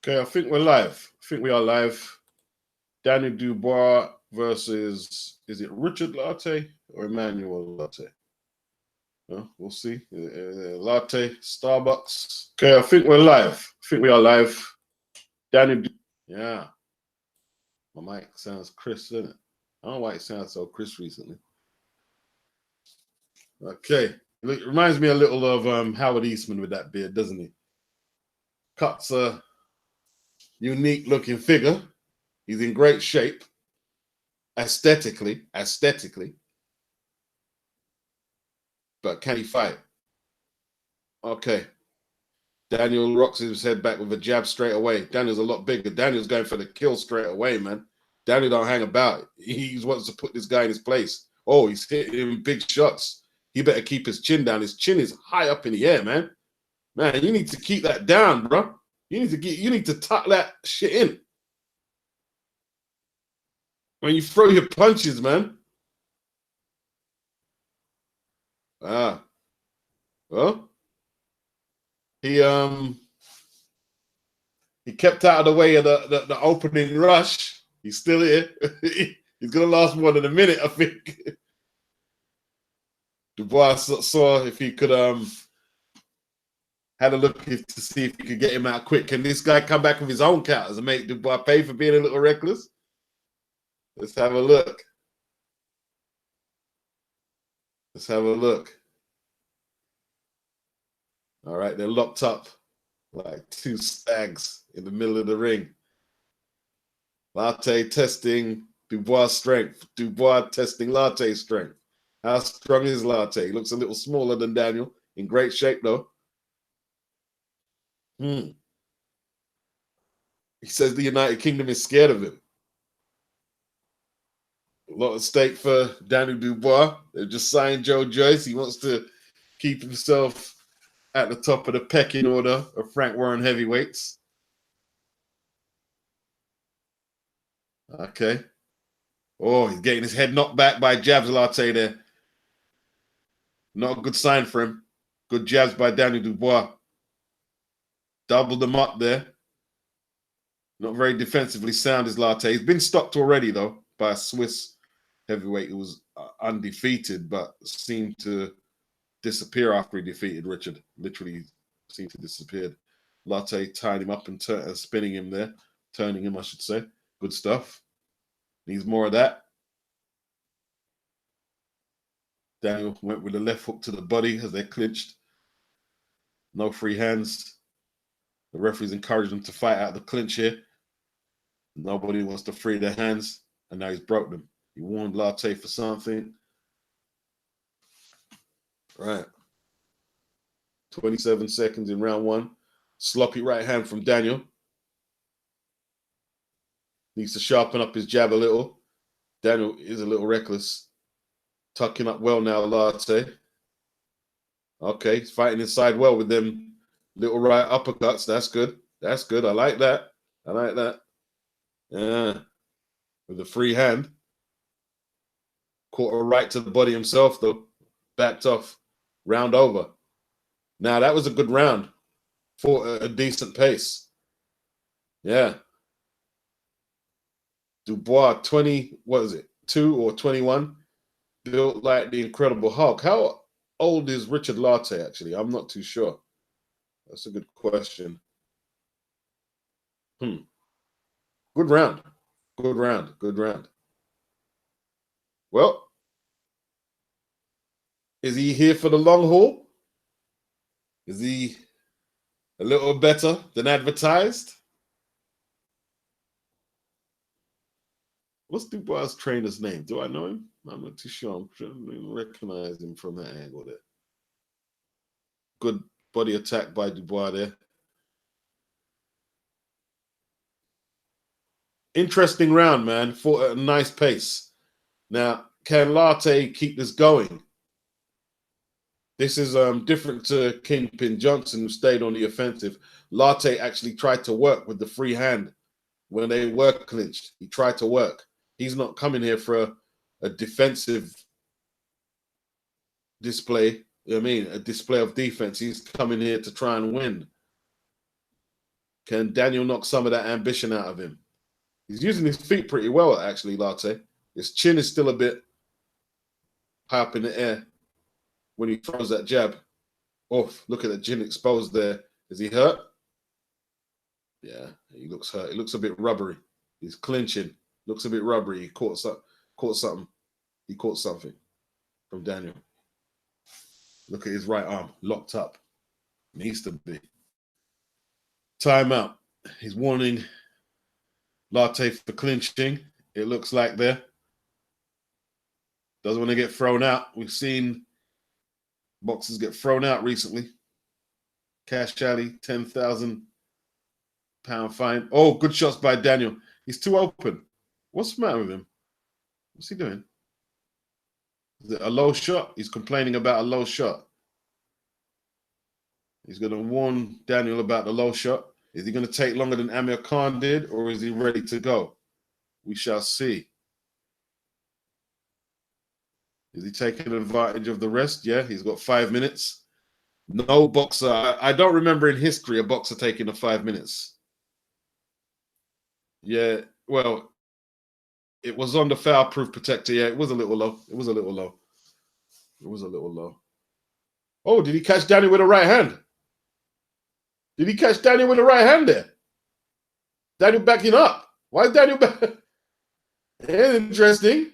Okay, I think we're live. I think we are live. Daniel Dubois versus, is it Richard Latte or Emmanuel Latte? We'll see. Latte, Starbucks. Okay, I think we're live. I think we are live. Daniel, yeah. My mic sounds crisp, doesn't it? I don't know why it sounds so crisp recently. Okay, it reminds me a little of Howard Eastman with that beard, doesn't he? Cuts a unique looking figure. He's in great shape. Aesthetically. But can he fight? Okay. Daniel rocks his head back with a jab straight away. Daniel's a lot bigger. Daniel's going for the kill straight away, man. Daniel don't hang about. He wants to put this guy in his place. Oh, he's hitting him big shots. He better keep his chin down. His chin is high up in the air, man. Man, you need to keep that down, bro. You need to tuck that shit in. When you throw your punches, man. Well, he kept out of the way of the opening rush. He's still here. He's gonna last more than a minute, I think. Dubois saw if he could had a look to see if he could get him out quick. Can this guy come back with his own counters and make Dubois pay for being a little reckless? Let's have a look. Let's have a look. All right, they're locked up like two stags in the middle of the ring. Latte testing Dubois' strength. Dubois testing Latte's strength. How strong is Latte? He looks a little smaller than Daniel. In great shape, though. He says the United Kingdom is scared of him. A lot at stake for Daniel Dubois. They've just signed Joe Joyce. He wants to keep himself at the top of the pecking order of Frank Warren heavyweights. Okay. Oh, he's getting his head knocked back by jabs, Latte there. Not a good sign for him. Good jabs by Daniel Dubois. Doubled them up there. Not very defensively sound is Latte. He's been stopped already, though, by a Swiss heavyweight who was undefeated, but seemed to disappear after he defeated Richard. Literally seemed to disappear. Latte tied him up and spinning him there. Turning him, I should say. Good stuff. Needs more of that. Daniel went with a left hook to the body as they clinched. No free hands. The referees encouraged him to fight out the clinch here. Nobody wants to free their hands, and now he's broke them. He warned Latte for something. Right. 27 seconds in round one. Sloppy right hand from Daniel. Needs to sharpen up his jab a little. Daniel is a little reckless. Tucking up well now, Latte. Okay, he's fighting inside well with them little right uppercuts. That's good. That's good. I like that. I like that. Yeah. With the free hand. Caught a right to the body himself, though. Backed off. Round over. Now, that was a good round. For a decent pace. Yeah. Dubois, 20, what is it? 2 or 21? Built like the Incredible Hulk. How old is Richard Latte, actually? I'm not too sure. That's a good question. Good round. Good round. Good round. Well, is he here for the long haul? Is he a little better than advertised? What's Dubois' trainer's name? Do I know him? I'm not too sure. I'm trying to recognize him from that angle there. Good body attack by Dubois there. Interesting round, man. Fought at a nice pace. Now, can Latte keep this going? This is different to Kingpin Johnson, who stayed on the offensive. Latte actually tried to work with the free hand when they were clinched. He tried to work. He's not coming here for a defensive display. You know what I mean? A display of defense. He's coming here to try and win. Can Daniel knock some of that ambition out of him? He's using his feet pretty well, actually, Latte. His chin is still a bit high up in the air when he throws that jab. Oh, look at the chin exposed there. Is he hurt? Yeah, he looks hurt. He looks a bit rubbery. He's clinching. Looks a bit rubbery. He caught something. He caught something from Daniel. Look at his right arm locked up. Needs to be. Timeout. He's warning Latte for clinching. It looks like there. Doesn't want to get thrown out. We've seen boxers get thrown out recently. Cash Alley, £10,000 fine. Oh, good shots by Daniel. He's too open. What's the matter with him? What's he doing? Is it a low shot? He's complaining about a low shot. He's going to warn Daniel about the low shot. Is he going to take longer than Amir Khan did, or is he ready to go? We shall see. Is he taking advantage of the rest? Yeah, he's got 5 minutes. No boxer. I don't remember in history a boxer taking the 5 minutes. Yeah, well, it was on the foul-proof protector. Yeah, it was a little low. It was a little low. It was a little low. Oh, did he catch Daniel with a right hand? Did he catch Daniel with a right hand there? Daniel backing up. Why is Daniel back? Interesting.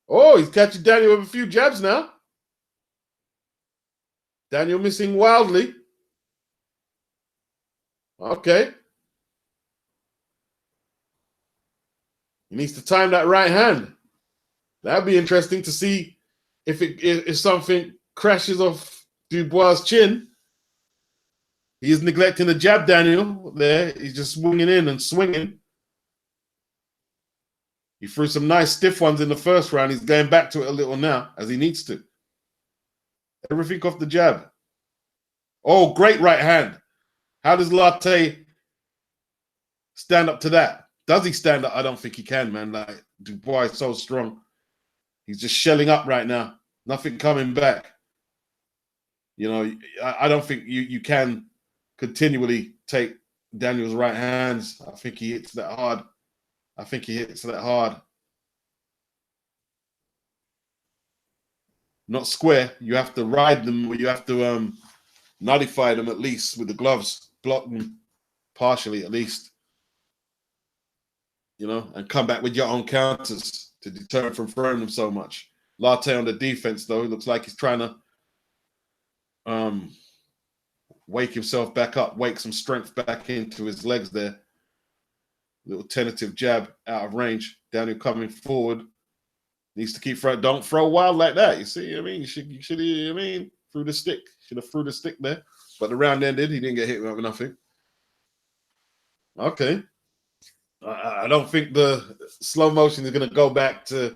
Oh, he's catching Daniel with a few jabs now. Daniel missing wildly. Okay. He needs to time that right hand. That'd be interesting to see if something crashes off Dubois' chin. He is neglecting the jab, Daniel. There, he's just swinging in and swinging. He threw some nice stiff ones in the first round. He's going back to it a little now, as he needs to. Everything off the jab. Oh, great right hand. How does Latte stand up to that? Does he stand up? I don't think he can, man. Like, Dubois is so strong. He's just shelling up right now. Nothing coming back. You know, I don't think you can continually take Daniel's right hands. I think he hits that hard. I think he hits that hard. Not square. You have to ride them, or you have to nullify them at least with the gloves. Block them partially at least. You know, and come back with your own counters to deter him from throwing them so much. Latte on the defense, though, he looks like he's trying to wake himself back up, wake some strength back into his legs there. Little tentative jab out of range. Daniel coming forward. Needs to keep throwing. Don't throw wild like that. You see, I mean, you should threw the stick. Should have threw the stick there. But the round ended. He didn't get hit with nothing. Okay. I don't think the slow motion is going to go back to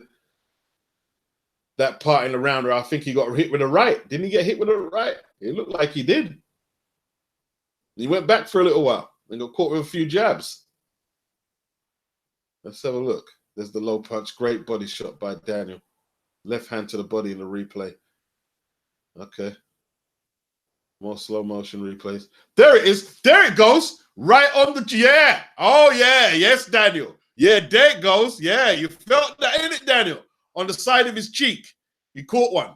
that part in the round where I think he got hit with a right. Didn't he get hit with a right? It looked like he did. He went back for a little while and got caught with a few jabs. Let's have a look. There's the low punch. Great body shot by Daniel. Left hand to the body in the replay. Okay. More slow motion replays. There it is. There it goes. Right on the... Yeah. Oh, yeah. Yes, Daniel. Yeah, there it goes. Yeah, you felt that, ain't it, Daniel? On the side of his cheek. He caught one.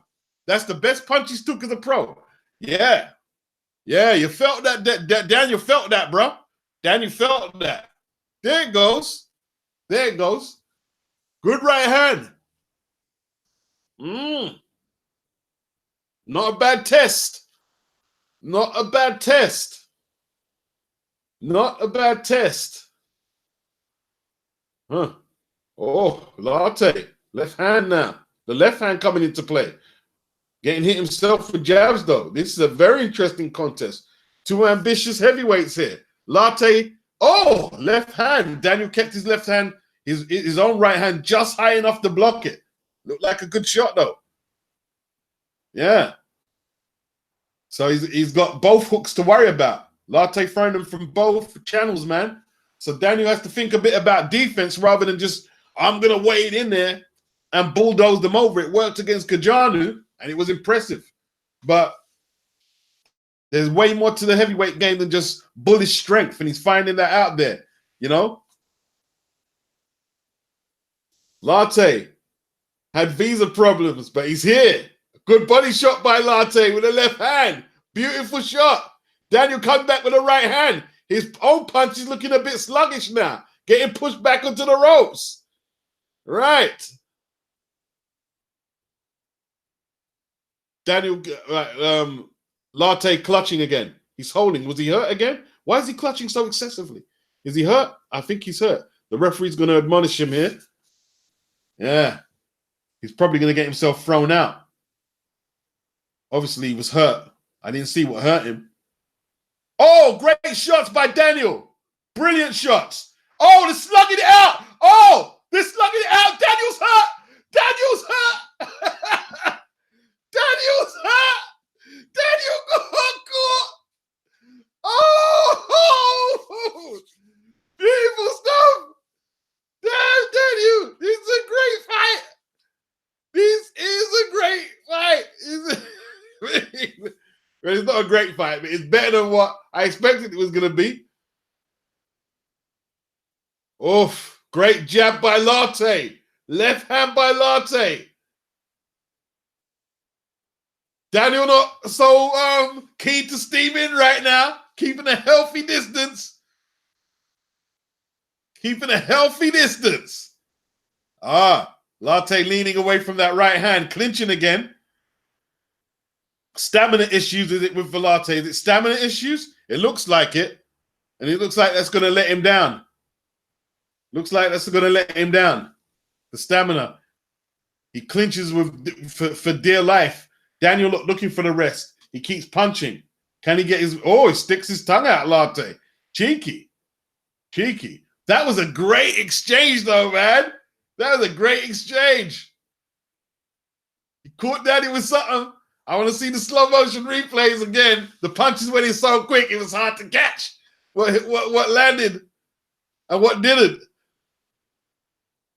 That's the best punch he's took as a pro. Yeah. Yeah, you felt that. Daniel felt that, bro. Daniel felt that. There it goes. There it goes. Good right hand. Not a bad test. Not a bad test. Not a bad test. Huh. Oh, Latte. Left hand now. The left hand coming into play. Getting hit himself with jabs, though. This is a very interesting contest. Two ambitious heavyweights here. Latte. Oh, left hand. Daniel kept his left hand, his own right hand just high enough to block it. Looked like a good shot, though. Yeah. So he's got both hooks to worry about. Latte throwing them from both channels, man. So Daniel has to think a bit about defense rather than just, I'm going to wade in there and bulldoze them over. It worked against Kajanu, and it was impressive. But There's way more to the heavyweight game than just bullish strength, and he's finding that out there, you know? Latte had visa problems, but he's here. Good body shot by Latte with a left hand. Beautiful shot. Daniel comes back with a right hand. His own punch is looking a bit sluggish now, getting pushed back onto the ropes. Right. Daniel, Latte clutching again. He's holding. Was he hurt again? Why is he clutching so excessively? Is he hurt? I think he's hurt. The referee's going to admonish him here. Yeah. He's probably going to get himself thrown out. Obviously, he was hurt. I didn't see what hurt him. Oh, great shots by Daniel. Brilliant shots. Oh, they're slugging it out. Oh, they're slugging it out. Daniel's hurt. Daniel's hurt. Daniel's hurt. Daniel got caught. Oh, beautiful stuff. Damn, Daniel. This is a great fight. This is a great fight. It's not a great fight, but it's better than what I expected it was going to be. Oof. Great jab by Latte. Left hand by Latte. Daniel not so keen to steam in right now. Keeping a healthy distance. Keeping a healthy distance. Latte leaning away from that right hand. Clinching again. Stamina issues is it with Latte? Is it stamina issues? It looks like it. And it looks like that's going to let him down. Looks like that's going to let him down. The stamina. He clinches for dear life. Daniel looking for the rest. He keeps punching. Can he get his... Oh, he sticks his tongue out, Latte. Cheeky. Cheeky. That was a great exchange, though, man. That was a great exchange. He caught Daniel with something. I want to see the slow motion replays again. The punches went in so quick, it was hard to catch what landed and what didn't.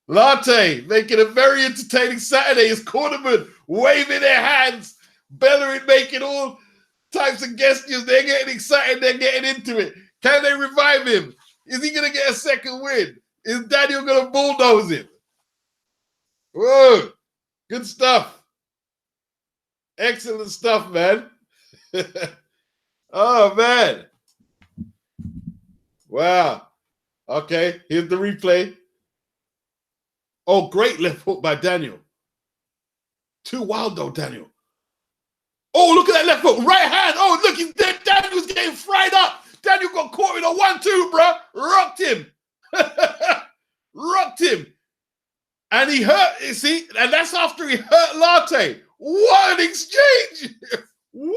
Latte making a very entertaining Saturday. His cornermen waving their hands, bellowing, making all types of gestures. They're getting excited. They're getting into it. Can they revive him? Is he going to get a second win? Is Daniel going to bulldoze him? Whoa, good stuff. Excellent stuff, man. Oh, man. Wow. Okay, here's the replay. Oh, great left hook by Daniel. Too wild, though, Daniel. Oh, look at that left hook. Right hand. Oh, look, Daniel's getting fried up. Daniel got caught in a 1-2, bro. Rocked him. Rocked him. And he hurt, you see, and that's after he hurt Latte. What an exchange! Woo!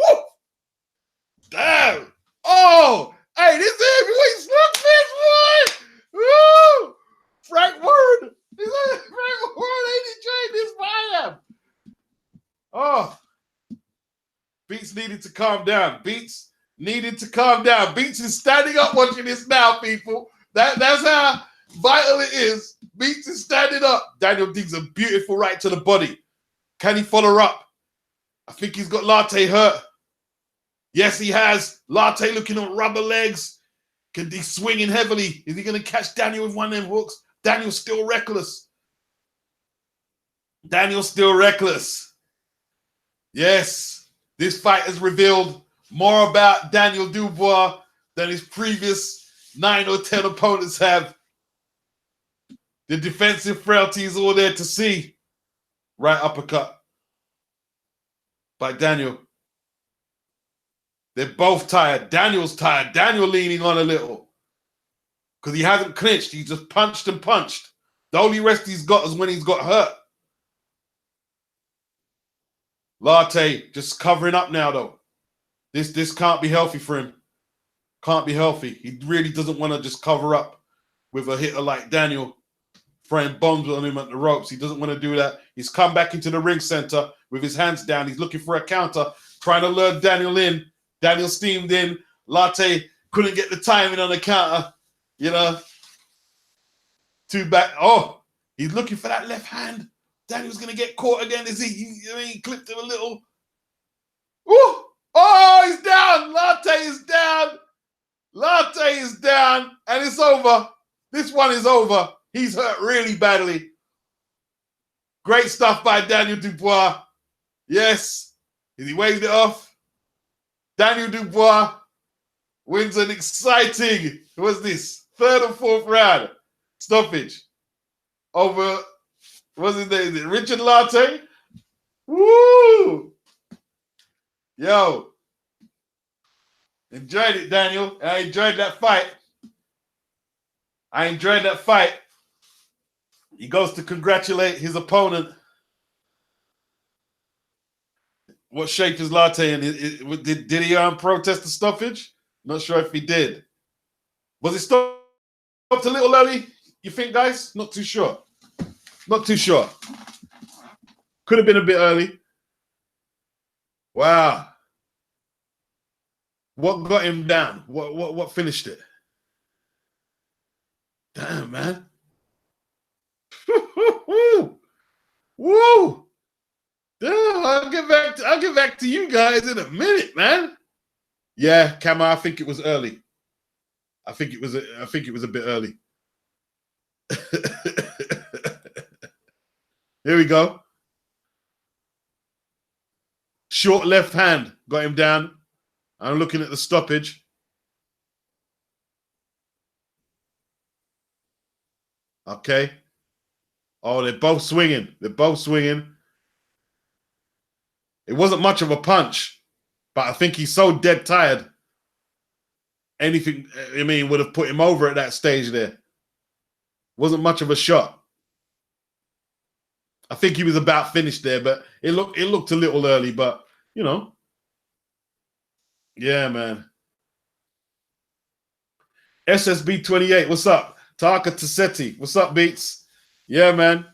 Damn! Oh, hey, this heavyweight slugfest, boy! Woo! Frank Warren! Frank Warren ain't enjoying this fire. Oh, Beats needed to calm down. Beats needed to calm down. Beats is standing up watching this now, people. That's how vital it is. Beats is standing up. Daniel digs a beautiful right to the body. Can he follow up? I think he's got Latte hurt. Yes, he has. Latte looking on rubber legs. Can he swinging heavily? Is he going to catch Daniel with one of them hooks? Daniel's still reckless. Daniel's still reckless. Yes, this fight has revealed more about Daniel Dubois than his previous 9 or 10 opponents have. The defensive frailty is all there to see. Right uppercut by Daniel. They're both tired. Daniel's tired. Daniel leaning on a little because he hasn't clinched. He just punched and punched. The only rest he's got is when he's got hurt. Latte just covering up now, though. This can't be healthy for him. Can't be healthy. He really doesn't want to just cover up with a hitter like Daniel, throwing bombs on him at the ropes. He doesn't want to do that. He's come back into the ring center with his hands down. He's looking for a counter, trying to lure Daniel in. Daniel steamed in. Latte couldn't get the timing on the counter. You know, two back. Oh, he's looking for that left hand. Daniel's going to get caught again. Is he? He clipped him a little. Ooh! Oh, he's down. Latte is down. Latte is down, and it's over. This one is over. He's hurt really badly. Great stuff by Daniel Dubois. Yes. He waved it off. Daniel Dubois wins an exciting, what's this? Third or fourth round stoppage over, what's his name? Is it Richard Latte? Woo! Yo. Enjoyed it, Daniel. I enjoyed that fight. He goes to congratulate his opponent. What shape is Latte in? Did he protest the stoppage? Not sure if he did. Was it stopped a little early, you think, guys? Not too sure. Not too sure. Could have been a bit early. Wow. What got him down? What finished it? Damn, man. Woo! Damn, I'll get back to you guys in a minute, man. Yeah, Kama, I think it was early. I think it was a bit early. Here we go. Short left hand got him down. I'm looking at the stoppage. Okay. Oh, they're both swinging. It wasn't much of a punch, but I think he's so dead tired. Anything, would have put him over at that stage there. Wasn't much of a shot. I think he was about finished there, but it looked a little early, but yeah, man. SSB 28, what's up? Taka Tassetti, what's up, Beats? Yeah, man.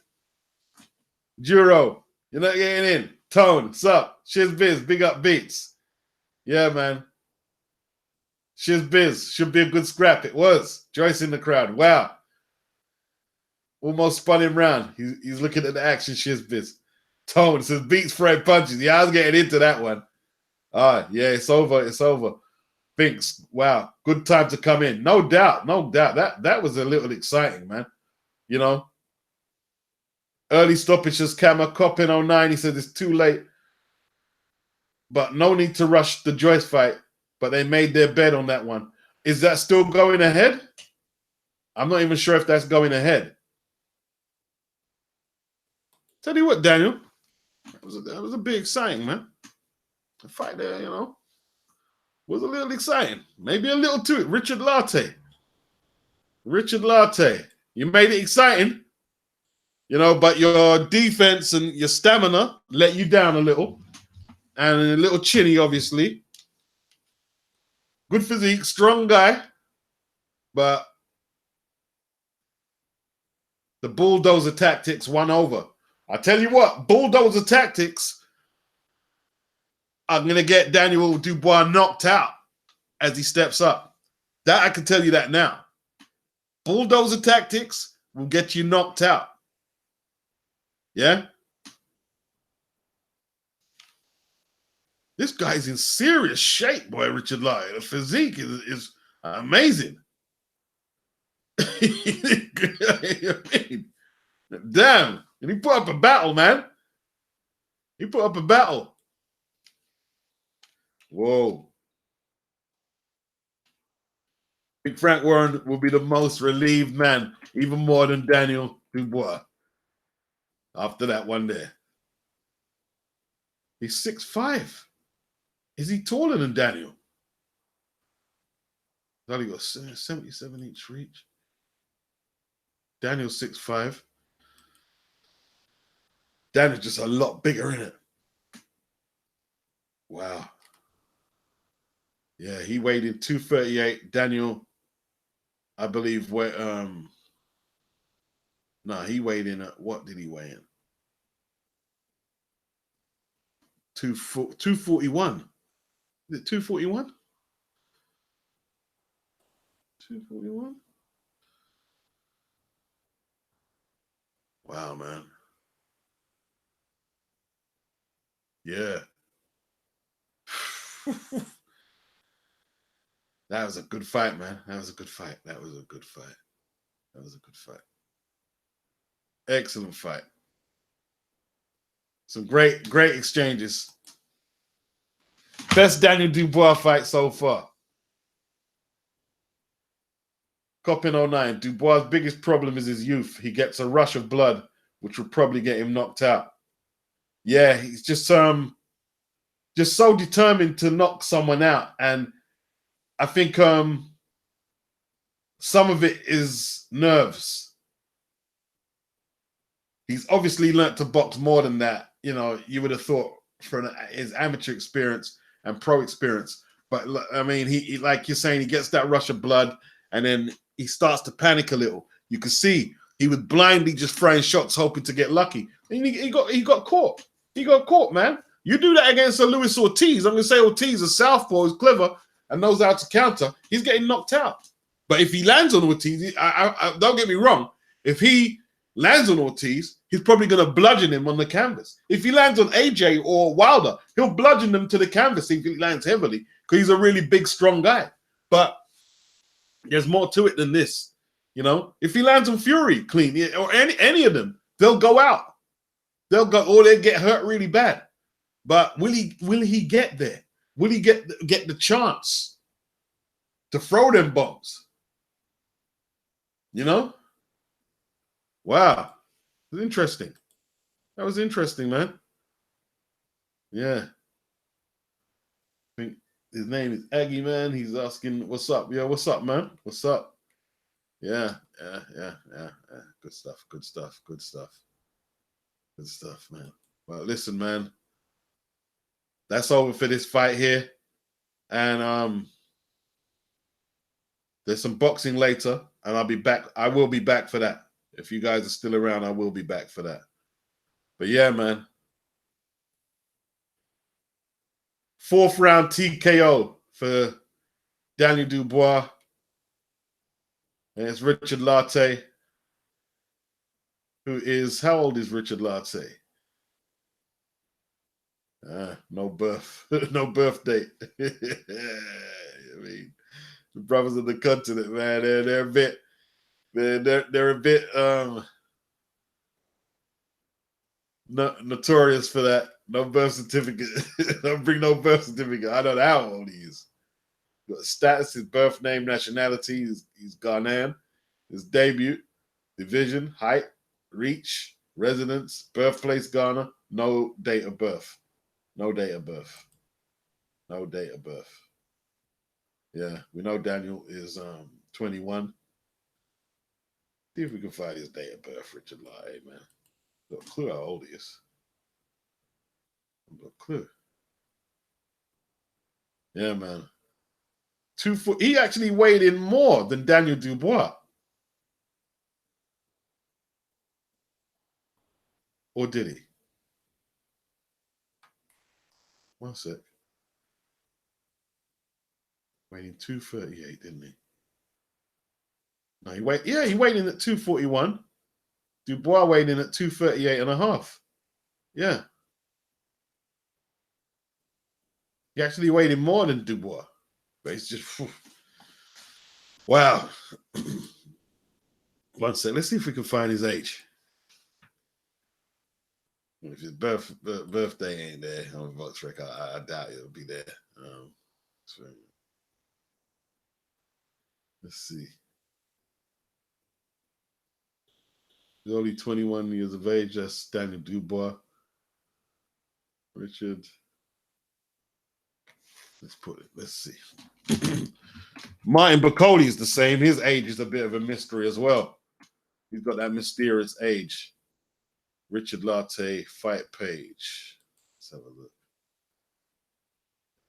Juro, you're not getting in. Tone, what's up? Shiz Biz, big up Beats. Yeah, man. Shiz Biz, should be a good scrap. It was. Joyce in the crowd. Wow. Almost spun him round. He's looking at the action, Shiz Biz. Tone says Beats Fred punches. Yeah, I was getting into that one. Yeah, it's over. Binks, wow, good time to come in. No doubt. That was a little exciting, man. Early stoppages, Kama, Coppin 09, he said it's too late. But no need to rush the Joyce fight. But they made their bed on that one. Is that still going ahead? I'm not even sure if that's going ahead. Tell you what, Daniel, that was a bit exciting, man. The fight there, was a little exciting. Maybe a little too. Richard Latte. You made it exciting, but your defense and your stamina let you down a little. And a little chinny, obviously. Good physique, strong guy. But the bulldozer tactics won over. I tell you what, bulldozer tactics are going to get Daniel Dubois knocked out as he steps up. That I can tell you that now. Bulldozer tactics will get you knocked out. Yeah? This guy's in serious shape, boy, Richard Lyon. The physique is amazing. Damn. And he put up a battle, man. Whoa. I think Frank Warren will be the most relieved man, even more than Daniel Dubois. After that one there. He's 6'5". Is he taller than Daniel? Thought he got 77-inch reach. Daniel's 6'5". Daniel's just a lot bigger, isn't it? Wow. Yeah, he weighed in 238. Daniel, I believe, he weighed in at, what did he weigh in? 241. Is it 241? 241? Wow, man. Yeah. That was a good fight, man. That was a good fight. That was a good fight. That was a good fight. Excellent fight. Some great exchanges. Best Daniel Dubois fight so far. Coppin 09. Dubois' biggest problem is his youth. He gets a rush of blood, which will probably get him knocked out. Yeah, he's just so determined to knock someone out. And I think some of it is nerves. He's obviously learnt to box more than that. You know, you would have thought from his amateur experience and pro experience. But I mean, he like you're saying, he gets that rush of blood and then he starts to panic a little. You can see he was blindly just throwing shots, hoping to get lucky. And he got caught. He got caught, man. You do that against a Luis Ortiz. I'm going to say Ortiz, a southpaw, is clever and knows how to counter. He's getting knocked out. But if he lands on Ortiz, I don't get me wrong. If he lands on Ortiz, he's probably going to bludgeon him on the canvas. If he lands on AJ or Wilder, he'll bludgeon them to the canvas if he lands heavily because he's a really big, strong guy. But there's more to it than this. You know, if he lands on Fury clean or any of them, they'll go out. They'll go or they'll get hurt really bad. But will he get there? Will he get the chance to throw them bombs? You know? Wow. It was interesting. That was interesting, man. Yeah. I think his name is Aggie, man. He's asking, what's up? Yeah, what's up, man? What's up? Yeah. Good stuff. Good stuff. Good stuff. Good stuff, man. Well, listen, man. That's over for this fight here. And there's some boxing later, and I'll be back. I will be back for that. If you guys are still around, I will be back for that. But yeah, man. 4th round TKO for Daniel Dubois. And it's Richard Latte, who is, how old is Richard Latte? No birth, no birth date. I mean, the brothers of the continent, man, they're a bit, they're a bit notorious for that. No birth certificate. Don't bring no birth certificate. I don't know how old he is. Got status, his birth name, nationality. He's Ghanaian. His debut, division, height, reach, residence, birthplace Ghana. No date of birth. No date of birth. No date of birth. Yeah, we know Daniel is 21. See if we can find his date of birth, Richard Latte, man. Got a clue how old he is. Got a clue. Yeah, man. 2 foot. He actually weighed in more than Daniel Dubois. Or did he? One sec. Weighed in 238, didn't he? No, he weighed in at 241. Dubois weighed in at 238 and a half. Yeah. He actually weighed in more than Dubois. But it's just, whew. Wow. One sec. Let's see if we can find his age. If his birthday ain't there on VoxRec, I doubt it'll be there. Let's see. He's only 21 years of age. That's Daniel Dubois. Richard. Let's put it. Let's see. Martin Bacoli is the same. His age is a bit of a mystery as well. He's got that mysterious age. Richard Latte, fight page. Let's have a look.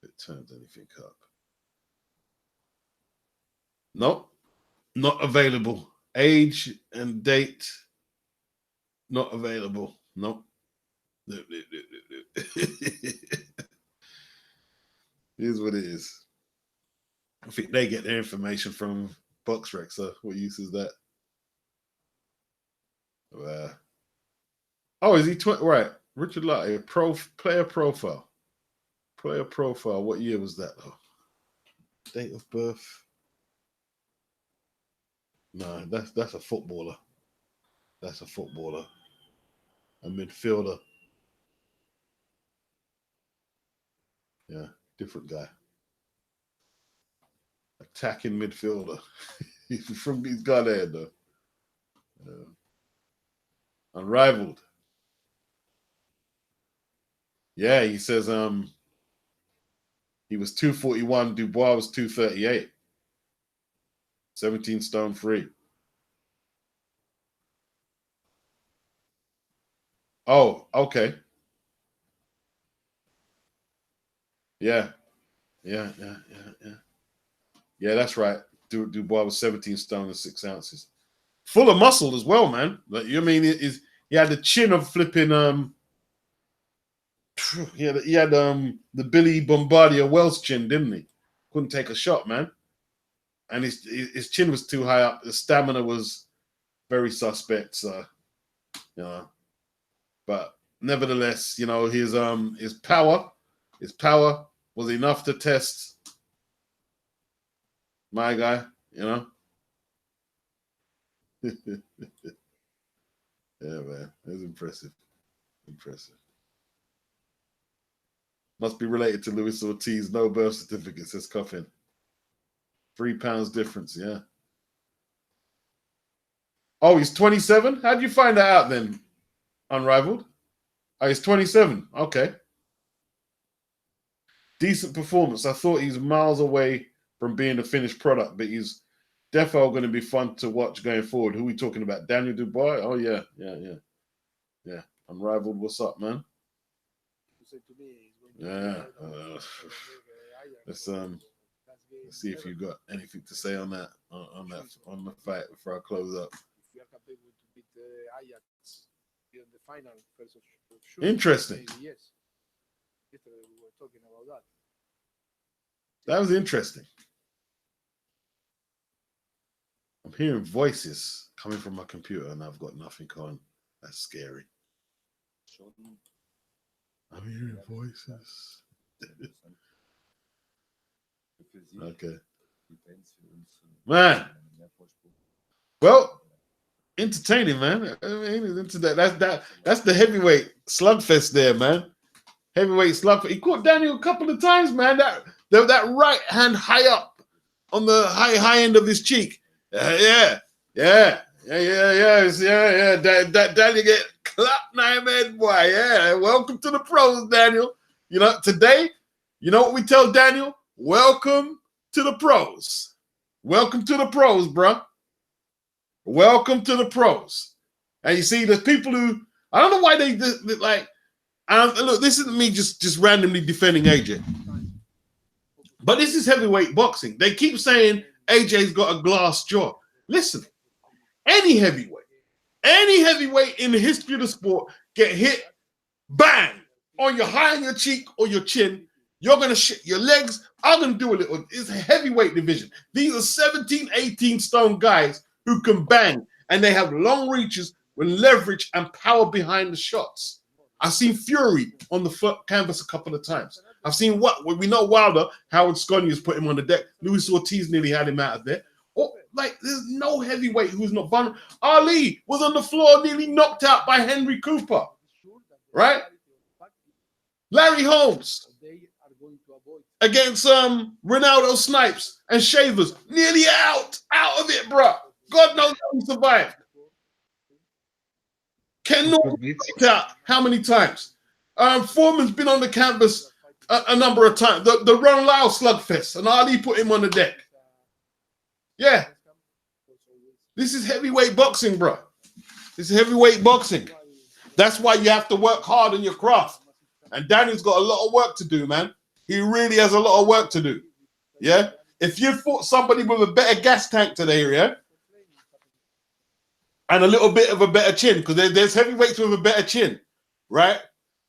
If it turns anything up. Nope. Not available. Age and date. Not available. Nope. Here's what it is. I think they get their information from BoxRec, so what use is that? Oh, is he 20? Right. Richard Latte, player profile. Player profile. What year was that though? Date of birth. No, that's a footballer. That's a footballer. A midfielder. Yeah, different guy. Attacking midfielder. He's from Ghana though. Unrivaled. Yeah, he says he was 241, Dubois was 238. 17 stone free. Oh, okay. Yeah. Yeah. Yeah, that's right. Dubois was 17 stone and 6 ounces. Full of muscle as well, man. Like, you mean he had the chin of flipping he had the Billy Bombardier Wells chin, didn't he? Couldn't take a shot, man. And his chin was too high up. The stamina was very suspect, so you know. But nevertheless, you know, his power was enough to test my guy, you know. Yeah, man. It was impressive. Impressive. Must be related to Luis Ortiz. No birth certificate, says Coffin. £3 difference, yeah. Oh, he's 27? How'd you find that out then, Unrivaled? Oh, he's 27. Okay. Decent performance. I thought he's miles away from being a finished product, but he's definitely going to be fun to watch going forward. Who are we talking about? Daniel Dubois? Oh, yeah. Unrivaled, what's up, man? Yeah. Let's see if you got anything to say on that on the fight before I close up. Interesting. That was interesting. I'm hearing voices coming from my computer and I've got nothing on. That's scary. I'm hearing voices. Okay. Man. Well, entertaining, man. I mean, into that's the heavyweight slugfest there, man. Heavyweight slugfest. He caught Daniel a couple of times, man. That right hand high up on the high end of his cheek. Yeah. Daniel get clapped nine head, boy. Yeah. Welcome to the pros, Daniel. You know, today, you know what we tell Daniel? Welcome to the pros. Welcome to the pros, bro. Welcome to the pros. And you see, there's people who, I don't know why they like, look, this isn't me just randomly defending AJ. But this is heavyweight boxing. They keep saying AJ's got a glass jaw. Listen, any heavyweight in the history of the sport get hit, bang, on your high on your cheek or your chin, you're going to shit. Your legs are going to do a little. It's a heavyweight division. These are 17, 18 stone guys who can bang, and they have long reaches with leverage and power behind the shots. I've seen Fury on the canvas a couple of times. I've seen we know Wilder, Howard Sconius put him on the deck. Luis Ortiz nearly had him out of there. Like, there's no heavyweight who's not vulnerable. Ali was on the floor, nearly knocked out by Henry Cooper, right? Larry Holmes against Ronaldo Snipes and Shavers, nearly out of it, bro. God knows how he survived. Ken Norton knocked out how many times? Foreman's been on the canvas a number of times. The Ron Lau slugfest, and Ali put him on the deck. Yeah. This is heavyweight boxing, bro. This is heavyweight boxing. That's why you have to work hard on your craft. And Daniel's got a lot of work to do, man. He really has a lot of work to do. Yeah? If you fought somebody with a better gas tank today, yeah? And a little bit of a better chin, because there's heavyweights with a better chin, right?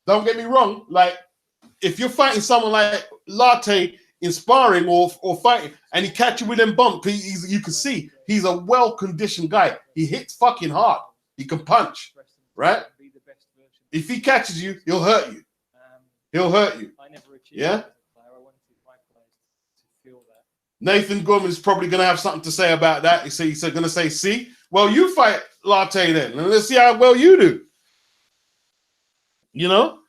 Don't get me wrong. Like, if you're fighting someone like Latte in sparring or fighting, and he catch you with them bumps, you can see he's a well-conditioned guy. He hits fucking hard. He can punch, right? If he catches you, he'll hurt you. He'll hurt you. Yeah. Nathan Gorman is probably going to have something to say about that. He's going to say, see, well, you fight Latte then, and let's see how well you do. You know?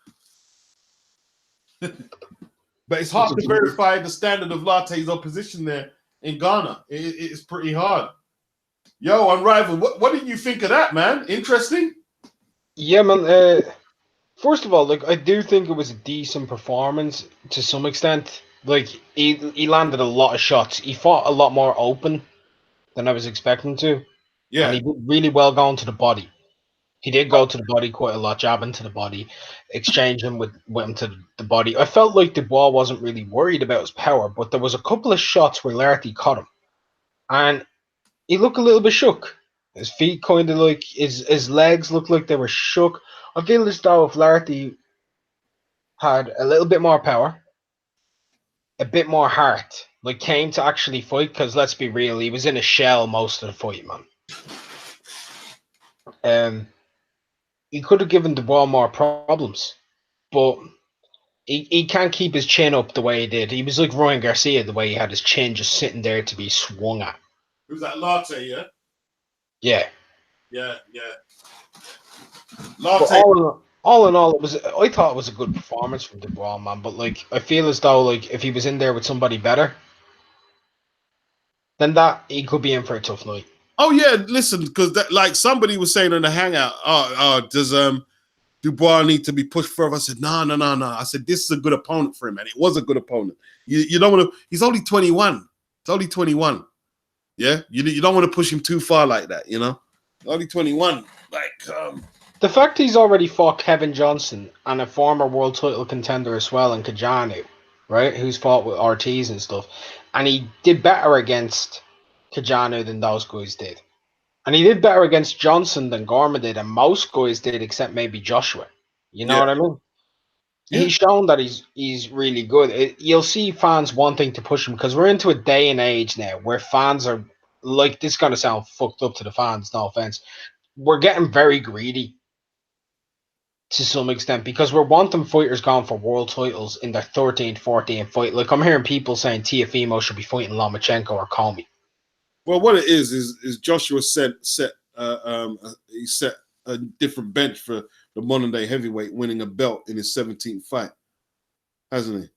But it's hard to verify the standard of Latte's opposition there in Ghana. It's pretty hard. Yo, Unrivaled, what did you think of that, man? Interesting? Yeah, man. First of all, like, I do think it was a decent performance to some extent. Like, he landed a lot of shots. He fought a lot more open than I was expecting to. Yeah. And he did really well going to the body. He did go to the body quite a lot, jabbing to the body, exchanging with him to the body. I felt like Dubois wasn't really worried about his power, but there was a couple of shots where Larty caught him. And he looked a little bit shook. His feet kind of like, his legs looked like they were shook. I feel as though if Larty had a little bit more power, a bit more heart, like came to actually fight, because let's be real, he was in a shell most of the fight, man. He could have given Dubois more problems, but he can't keep his chin up the way he did. He was like Ryan Garcia, the way he had his chin just sitting there to be swung at. Who's that, Latte, yeah? Yeah. Yeah. But all in all, I thought it was a good performance from Dubois, man. But like, I feel as though like if he was in there with somebody better than that, he could be in for a tough night. Oh yeah, listen, because like somebody was saying on the Hangout, does Dubois need to be pushed further? I said, no. I said, this is a good opponent for him, and it was a good opponent. You don't want to. He's only 21. It's only 21. Yeah, you don't want to push him too far like that. You know, only 21. Like the fact he's already fought Kevin Johnson and a former world title contender as well, and Kajanu, right, who's fought with Ortiz and stuff, and he did better against Kajanu than those guys did. And he did better against Johnson than Gorman did, and most guys did, except maybe Joshua. You know what I mean? Yeah. He's shown that he's really good. You'll see fans wanting to push him, because we're into a day and age now where fans are, like, this is going to sound fucked up to the fans, no offense. We're getting very greedy to some extent, because we're wanting fighters going for world titles in their 13th, 14th fight. Like, I'm hearing people saying Tiafimo should be fighting Lomachenko or Comey. Well, what it is Joshua set he set a different bench for the modern day heavyweight, winning a belt in his 17th fight, hasn't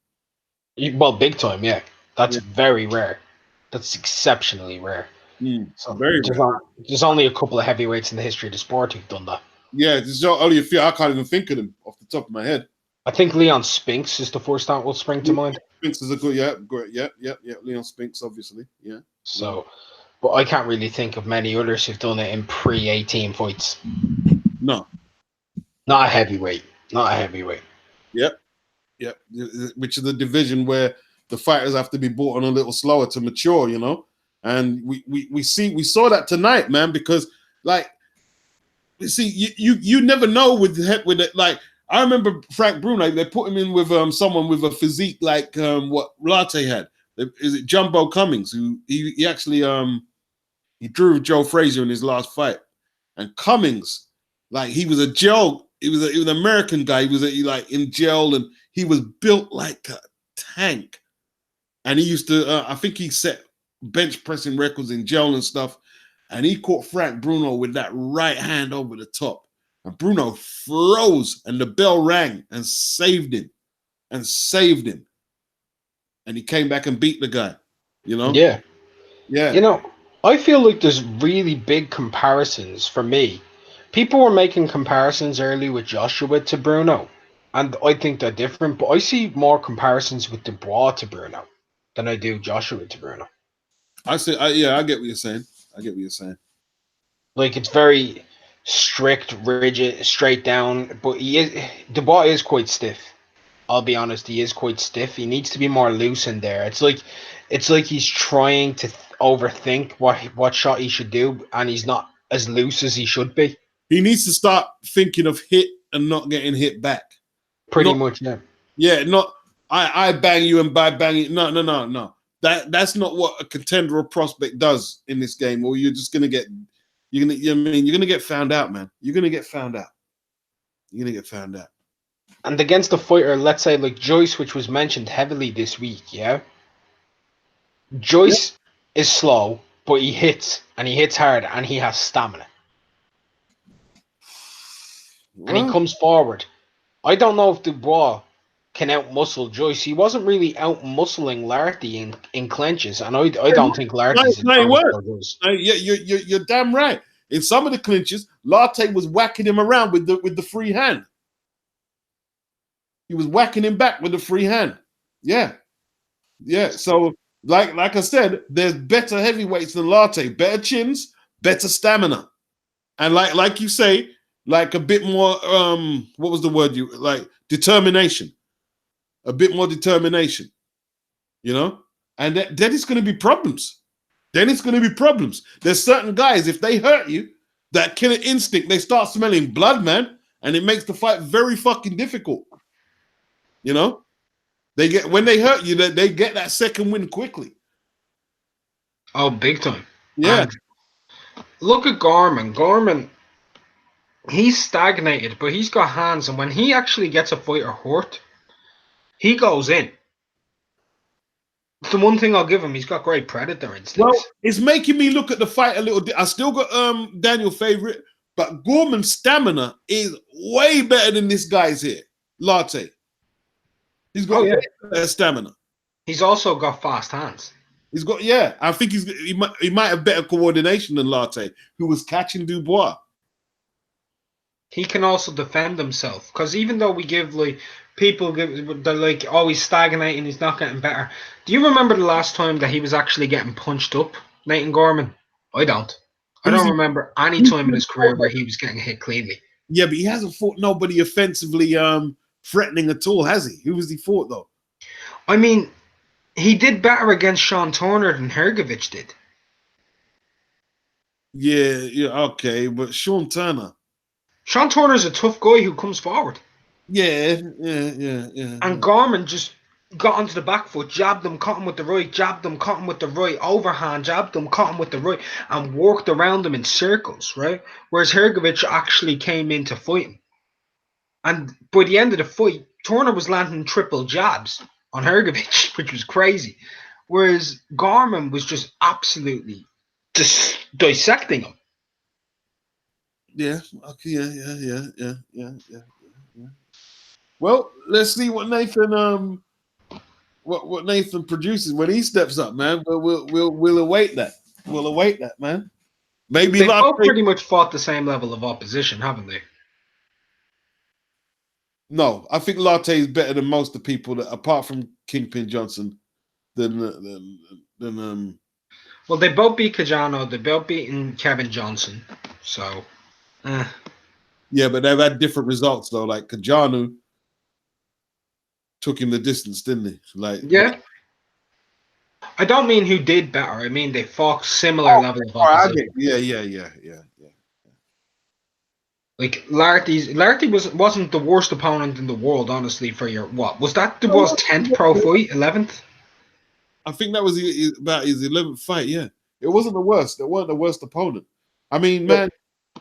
he? Well, big time, yeah. That's very rare. That's exceptionally rare. So very rare. There's only a couple of heavyweights in the history of the sport who've done that. Yeah, there's only a few. I can't even think of them off the top of my head. I think Leon Spinks is the first that will spring to mind. Spinks is a good, great, Leon Spinks, obviously, yeah. So, but I can't really think of many others who've done it in pre-18 fights. No. Not a heavyweight. Yep. Which is the division where the fighters have to be brought on a little slower to mature, you know. And we saw that tonight, man, because like, you see, you never know with it. Like, I remember Frank Bruno, they put him in with someone with a physique like what Latte had. Is it Jumbo Cummings, who he actually he drew Joe Frazier in his last fight. And Cummings, like, he was a gel, he was an American guy. He was like in gel, and he was built like a tank. And he used to, I think he set bench pressing records in gel and stuff. And he caught Frank Bruno with that right hand over the top. And Bruno froze, and the bell rang and saved him. And he came back and beat the guy, you know? Yeah. You know, I feel like there's really big comparisons for me. People were making comparisons early with Joshua to Bruno. And I think they're different, but I see more comparisons with Dubois to Bruno than I do Joshua to Bruno. I get what you're saying. Like, it's very strict, rigid, straight down, but Dubois is quite stiff. I'll be honest, he is quite stiff. He needs to be more loose in there. It's like he's trying to overthink what shot he should do, and he's not as loose as he should be. He needs to start thinking of hit and not getting hit back. Pretty much, yeah. Yeah, not I bang you and by bang it. No. That's not what a contender or prospect does in this game. Or you're just gonna get you're gonna get found out, man. You're gonna get found out. And against a fighter, let's say like Joyce, which was mentioned heavily this week, yeah? Yeah. Joyce is slow, but he hits, and he hits hard, and he has stamina. And he Well, comes forward. I don't know if Dubois can outmuscle Joyce. He wasn't really outmuscling Larty in clenches, and I don't think Larty's as no, he strong as weren't. Joyce. No, you're damn right. In some of the clinches, Latte was whacking him around with the free hand. He was whacking him back with the free hand. Yeah, yeah. So, like I said, there's better heavyweights than Latte, better chins, better stamina, and like you say, like a bit more. What was the word you like? Determination. A bit more determination. You know, and then it's going to be problems. Then it's going to be problems. There's certain guys, if they hurt you, that killer instinct, they start smelling blood, man, and it makes the fight very fucking difficult. You know, they get when they hurt you, they get that second win quickly. Oh, big time. Yeah. And look at Gorman. Gorman, he's stagnated, but he's got hands, and when he actually gets a fighter hurt, he goes in. The one thing I'll give him, he's got great predator Well, instincts. it's making me look at the fight a little. I still got Daniel favorite, but Gorman's stamina is way better than this guy's here. Latte. He's got Oh yeah, way better stamina. he's also got fast hands. He's got I think he might have better coordination than Latte, who was catching Dubois. He can also defend himself because even though we give like people give they're like always stagnating, he's not getting better. Do you remember the last time that he was actually getting punched up, Nathan Gorman? I don't. I Who's don't he? remember any time in his career where he was getting hit cleanly. Yeah, but he hasn't fought nobody offensively threatening at all, has he? Who has he fought though? I mean, he did better against Sean Turner than Hergovich did. Yeah, okay, but Sean Turner. Sean Turner's a tough guy who comes forward. Yeah. And Gorman just got onto the back foot, jabbed him, caught him with the right, jabbed him, caught him with the right, overhand, jabbed him, caught him with the right, and worked around him in circles, right? Whereas Hergovich actually came into fighting. And by the end of the fight, Turner was landing triple jabs on Hergovich, which was crazy. Whereas Gorman was just absolutely just dissecting him. Yeah, okay, yeah. Well, let's see what Nathan what Nathan produces when he steps up, man. But we'll await that. We'll await that, man. Maybe They've last both week. pretty much fought the same level of opposition, haven't they? No, I think Latte is better than most of the people that, apart from Kingpin Johnson, than Well, they both beat Cajano. They both beaten Kevin Johnson. So, yeah, but they've had different results though. Like Kajanu took him the distance, didn't he? Like yeah. I don't mean who did better. I mean they fought similar level of opposition. Yeah. Like Larty wasn't the worst opponent in the world, honestly. For your what was that? There was 10th pro fight, 11th. I think that was about his 11th fight. Yeah, it wasn't the worst. It wasn't the worst opponent. I mean, man,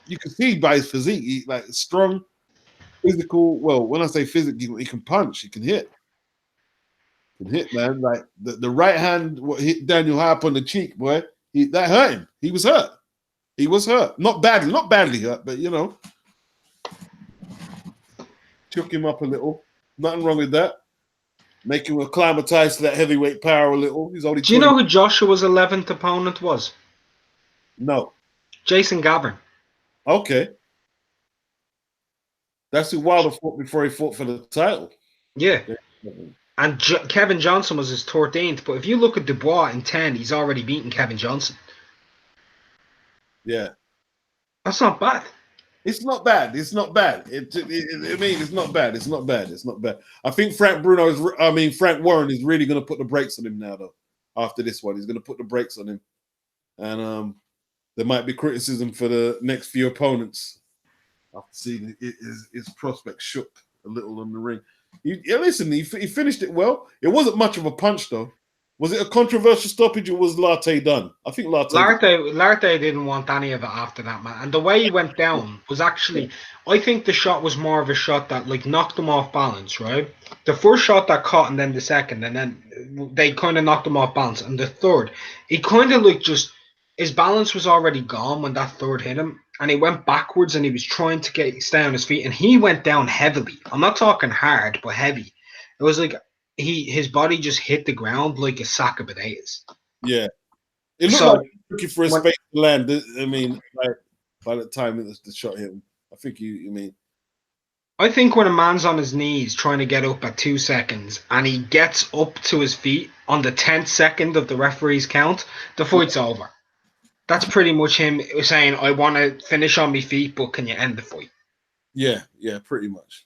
you can see by his physique, he like strong, physical. Well, when I say physical, he can punch, he can hit. Man. Like the right hand what hit Daniel high up on the cheek, boy. That hurt him. He was hurt. Not badly hurt, but took him up a little. Nothing wrong with that. Make him acclimatize to that heavyweight power a little. He's only. Do you know who Joshua's 11th opponent was? No. Jason Gavin. Okay. That's who Wilder fought before he fought for the title. Yeah. And Kevin Johnson was his 13th. But if you look at Dubois in 10, he's already beaten Kevin Johnson. Yeah. That's not bad. It's not bad. It's not bad. It's not bad. It's not bad. I think Frank Warren is really going to put the brakes on him now, though. After this one, he's going to put the brakes on him, and there might be criticism for the next few opponents. After seeing his prospects shook a little on the ring. Listen, he finished it well. It wasn't much of a punch, though. Was it a controversial stoppage or was Latte done? I think Latte. Larte didn't want any of it after that, man. And the way he went down was actually, I think the shot was more of a shot that like knocked him off balance, right? The first shot that caught, and then the second, and then they kind of knocked him off balance. And the third, he kind of like just his balance was already gone when that third hit him, and he went backwards and he was trying to stay on his feet, and he went down heavily. I'm not talking hard, but heavy. It was like his body just hit the ground like a sack of potatoes. Yeah. It looked So like he was looking for a space to land. I mean, like, by the time the shot hit him, I think you mean. I think when a man's on his knees trying to get up at 2 seconds and he gets up to his feet on the 10th second of the referee's count, the fight's over. That's pretty much him saying, I want to finish on my feet, but can you end the fight? Yeah, pretty much,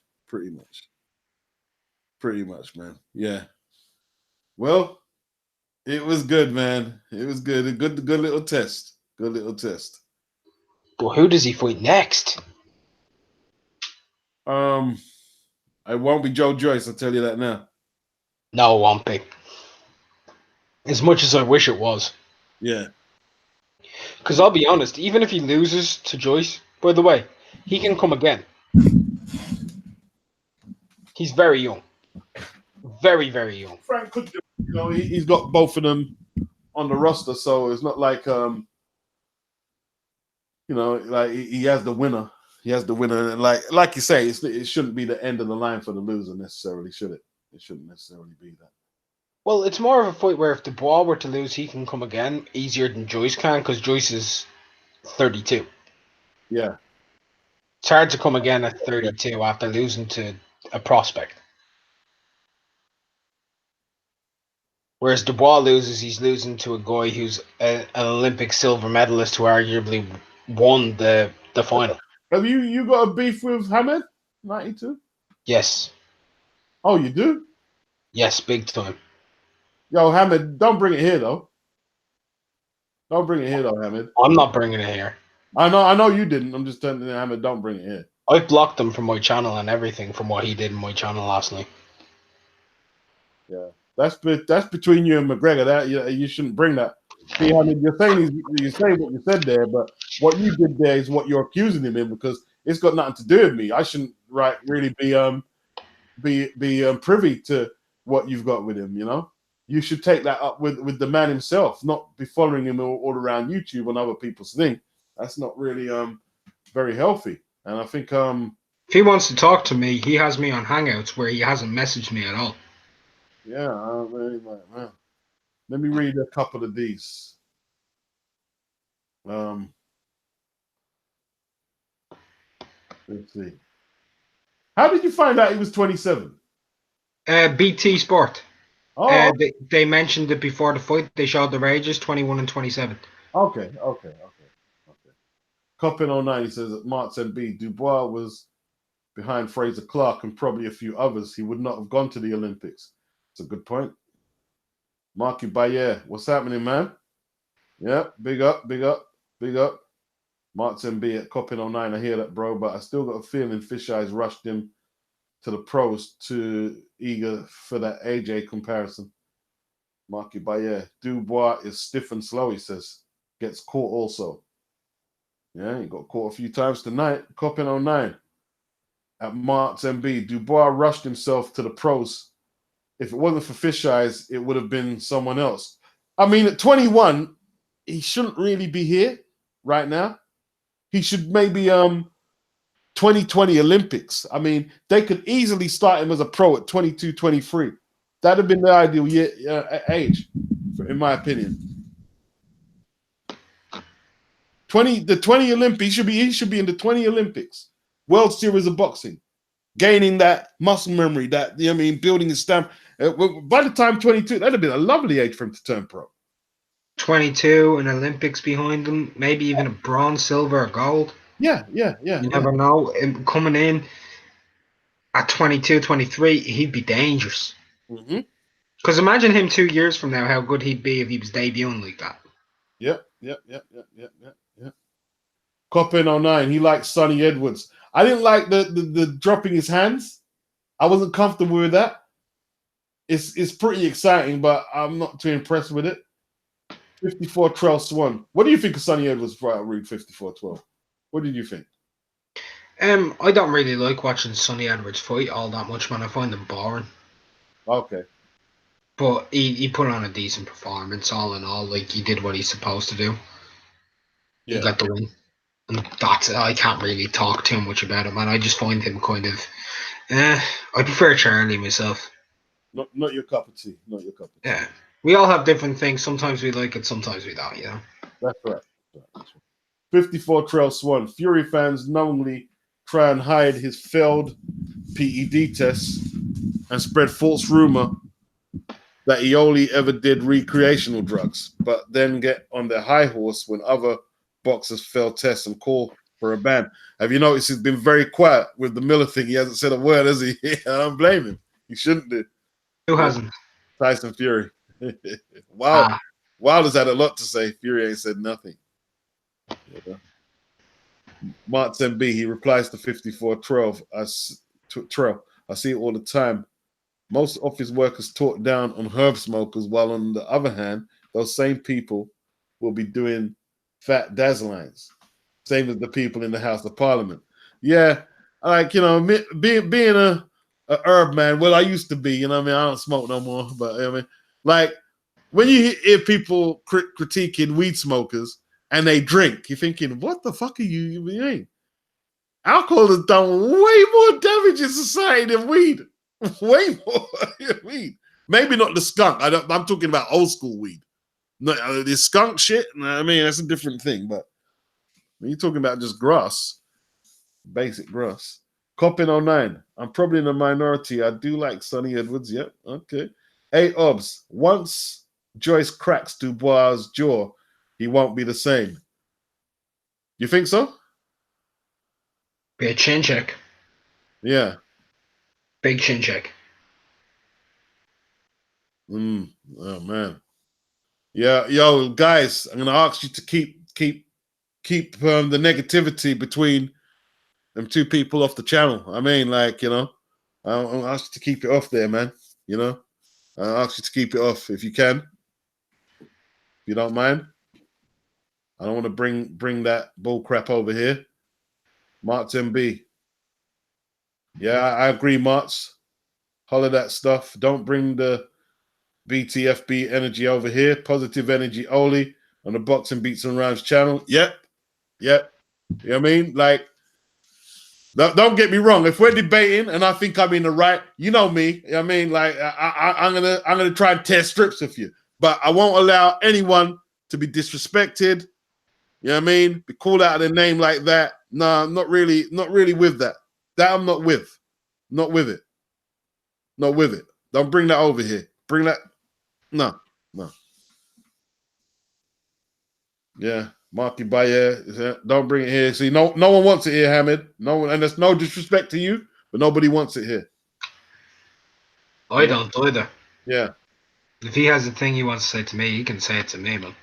man. Yeah. Well, it was good, man. It was good. A good little test. Good little test. But who does he fight next? I won't be Joe Joyce, I'll tell you that now. No, it won't be. As much as I wish it was. Yeah. Because I'll be honest, even if he loses to Joyce, by the way, he can come again. He's very young. Very, very young. Frank could do, he's got both of them on the roster, so it's not like like he has the winner. He has the winner, and like you say, it shouldn't be the end of the line for the loser necessarily, should it? It shouldn't necessarily be that. Well, it's more of a fight where if Dubois were to lose, he can come again easier than Joyce can, because Joyce is 32. Yeah. It's hard to come again at 32 after losing to a prospect. Whereas Dubois loses, he's losing to a guy who's an Olympic silver medalist who arguably won the final. Have you got a beef with Hamed 92? Yes. Oh, you do? Yes, big time. Yo, Hamed, don't bring it here though. Don't bring it here though, Hamed. I'm not bringing it here. I know you didn't. I'm just telling you, Hamed, don't bring it here. I blocked him from my channel and everything from what he did in my channel last night. Yeah, that's between you and McGregor. That you shouldn't bring that. See, I mean, you're saying what you said there, but what you did there is what you're accusing him in, because it's got nothing to do with me. I shouldn't really be privy to what you've got with him. You should take that up with the man himself, not be following him all around YouTube on other people's thing. That's not really very healthy. And I think if he wants to talk to me, he has me on Hangouts where he hasn't messaged me at all. Yeah, man. Let me read a couple of these. Let's see. How did you find out he was 27? BT Sport. Oh, they mentioned it before the fight. They showed their ages, 21 and 27. Okay. Coppin 09, he says that Marks MB, Dubois was behind Fraser Clark and probably a few others. He would not have gone to the Olympics. That's a good point. Marky Bayer, what's happening, man? Yeah, big up. Marks MB at Coppin 09, I hear that, bro, but I still got a feeling Fish Eyes rushed him to the pros, too eager for that AJ comparison. Marky Bayer, Dubois is stiff and slow, he says. Gets caught also. Yeah, he got caught a few times tonight. Coppin 09 at Marks MB. Dubois rushed himself to the pros. If it wasn't for Fish Eyes, it would have been someone else. I mean, at 21, he shouldn't really be here right now. He should maybe 2020 Olympics. I mean, they could easily start him as a pro at 22, 23. That'd have been the ideal age, in my opinion. The 20 Olympics, he should be in the 20 Olympics. World Series of Boxing. Gaining that muscle memory, building his stamina. By the time 22, that'd have been a lovely age for him to turn pro. 22, an Olympics behind him, maybe even a bronze, silver, or gold. Yeah. You never know. Coming in at 22, 23, he'd be dangerous. Because imagine him 2 years from now, how good he'd be if he was debuting like that. Yep. Coppin 09, he likes Sonny Edwards. I didn't like the dropping his hands. I wasn't comfortable with that. it's pretty exciting, but I'm not too impressed with it. 54-12 Swan. What do you think of Sonny Edwards' Ring 54-12? What did you think? I don't really like watching Sonny Edwards fight all that much, man. I find him boring. Okay. But he put on a decent performance, all in all. Like, he did what he's supposed to do. Yeah. He got the win. And that's it. I can't really talk too much about him, man. I just find him kind of... I prefer Charlie myself. Not your cup of tea. Not your cup of tea. Yeah. We all have different things. Sometimes we like it, sometimes we don't, you know? That's right. 54-12 Swan. Fury fans knowingly try and hide his failed PED tests and spread false rumor that he only ever did recreational drugs, but then get on their high horse when other boxers fail tests and call for a ban. Have you noticed he's been very quiet with the Miller thing? He hasn't said a word, has he? I don't blame him. He shouldn't do. Who hasn't? Tyson Fury. Wow. Wilder's had a lot to say. Fury ain't said nothing. Yeah. Martin B, he replies to 54-12. I see it all the time. Most office workers talk down on herb smokers, while on the other hand, those same people will be doing fat dazzlines. Same as the people in the House of Parliament. Yeah, like, you know, being a herb man, well, I used to be, you know what I mean? I don't smoke no more, but, you know what I mean? Like, when you hear people critiquing weed smokers and they drink, you're thinking, what the fuck are you doing? Alcohol has done way more damage in society than weed. Way more weed. Maybe not the skunk. I'm talking about old school weed. No, the skunk shit, I mean, that's a different thing. But when you're talking about just grass, basic grass. Coppin 09. I'm probably in the minority. I do like Sonny Edwards. Yep. Okay. Hey, Obs. Once Joyce cracks Dubois' jaw, he won't be the same. You think so? Be a chin check. Yeah. Big chin check. Oh man. Yeah, yo, guys, I'm gonna ask you to keep the negativity between them two people off the channel. I mean, like, you know, I'll ask you to keep it off there, man. You know, I'll ask you to keep it off if you can. If you don't mind. I don't want to bring that bull crap over here. Martin B. Yeah, I agree, Marts. Holler that stuff. Don't bring the BTFB energy over here. Positive energy only on the Boxing Beats and Rhymes channel. Yep. You know what I mean? Like, don't get me wrong. If we're debating and I think I'm in the right, you know me. You know what I mean? Like, I'm gonna try and tear strips with you, but I won't allow anyone to be disrespected. You know what I mean? Be called out of their name like that. No, I'm not really with that. That I'm not with. Not with it. Not with it. Don't bring that over here. Bring that. No. Yeah. Marky Bayer. Don't bring it here. See, no one wants it here, Hamid. No one, and there's no disrespect to you, but nobody wants it here. I don't either. Yeah. If he has a thing he wants to say to me, he can say it to me, man.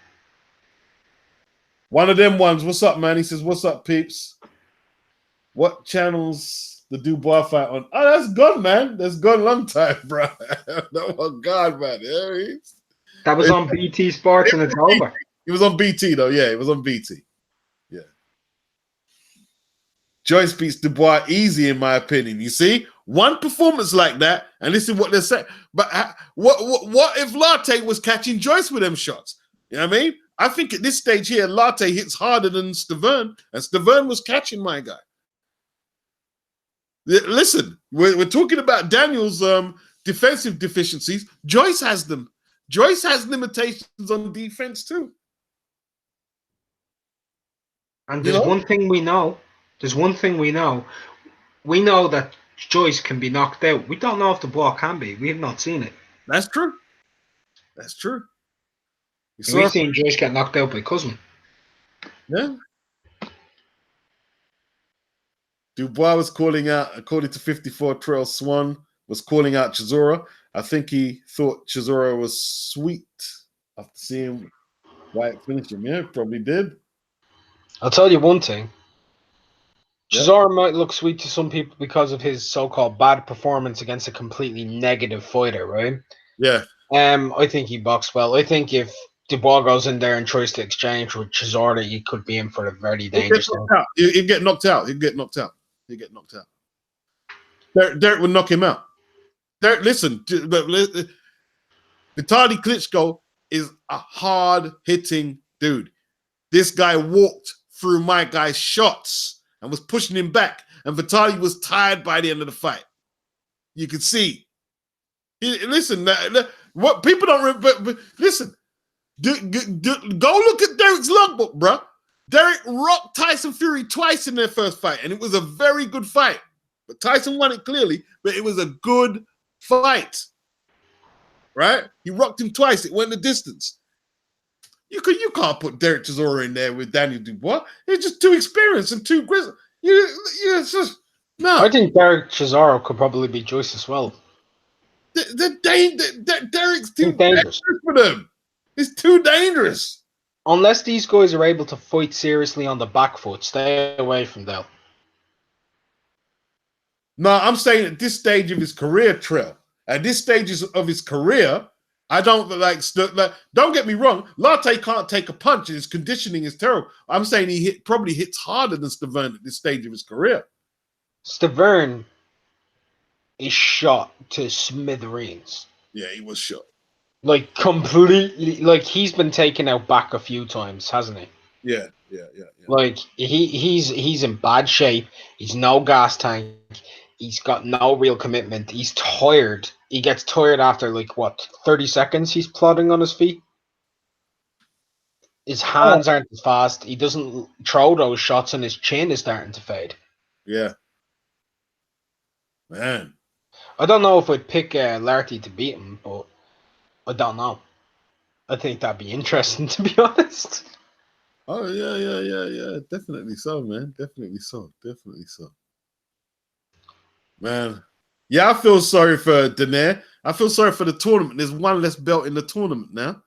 One of them ones. What's up, man? He says, "What's up, peeps? What channels the Dubois fight on?" Oh, that's gone, man. That's gone long time, bro. Oh my God, man. Yeah, that was on BT Sports and it's over. It was on BT though. Yeah, it was on BT. Yeah. Joyce beats Dubois easy, in my opinion. You see, one performance like that, and this is what they're saying. But what if Latte was catching Joyce with them shots? You know what I mean? I think at this stage here, Latte hits harder than Stavern, and Stavern was catching my guy. Listen, we're talking about Daniel's defensive deficiencies. Joyce has them. Joyce has limitations on defense too. And there's one thing we know. There's one thing we know. We know that Joyce can be knocked out. We don't know if Dubois can be. We have not seen it. That's true. That's true. We've seen Joyce get knocked out by Kuzman. Yeah. Dubois was calling out, according to 54-12 Swan, was calling out Chisora. I think he thought Chisora was sweet after seeing Wyatt finish him. Yeah, probably did. I'll tell you one thing. Yeah. Chisora might look sweet to some people because of his so-called bad performance against a completely negative fighter, right? Yeah. I think he boxed well. I think if Dubois goes in there and tries to exchange with Chisora, he could be in for a very He'll get dangerous thing. knocked out. He'll get knocked out. He'll get knocked out. He'll get knocked out. Derek would knock him out. Derek, listen, Vitaly Klitschko is a hard-hitting dude. This guy walked through my guy's shots and was pushing him back, and Vitaly was tired by the end of the fight. You could see. Listen, what people don't remember, but listen, go look at Derek's logbook, bro. Derek rocked Tyson Fury twice in their first fight, and it was a very good fight. But Tyson won it clearly, but it was a good fight. Right? He rocked him twice. It went the distance. You can't put Derek Chisora in there with Daniel Dubois. He's just too experienced and too grizzled. It's just no. I think Derek Chisora could probably be Joyce as well. Derek's too dangerous for them. It's too dangerous. Unless these guys are able to fight seriously on the back foot, stay away from them. No, I'm saying at this stage of his career, Trill, at this stage of his career, I don't like. Don't get me wrong. Latte can't take a punch, and his conditioning is terrible. I'm saying he probably hits harder than Stavern at this stage of his career. Stavern is shot to smithereens. Yeah, he was shot. Like completely. Like he's been taken out back a few times, hasn't he? Yeah. Like he's in bad shape. He's no gas tank. He's got no real commitment. He's tired. He gets tired after 30 seconds. He's plodding on his feet. His hands aren't as fast. He doesn't throw those shots, and his chin is starting to fade. Yeah, man. I don't know if I'd pick Larty to beat him, but I don't know. I think that'd be interesting, to be honest. Oh yeah. Definitely so, man. Definitely so. Man. Yeah, I feel sorry for Danair. I feel sorry for the tournament. There's one less belt in the tournament now.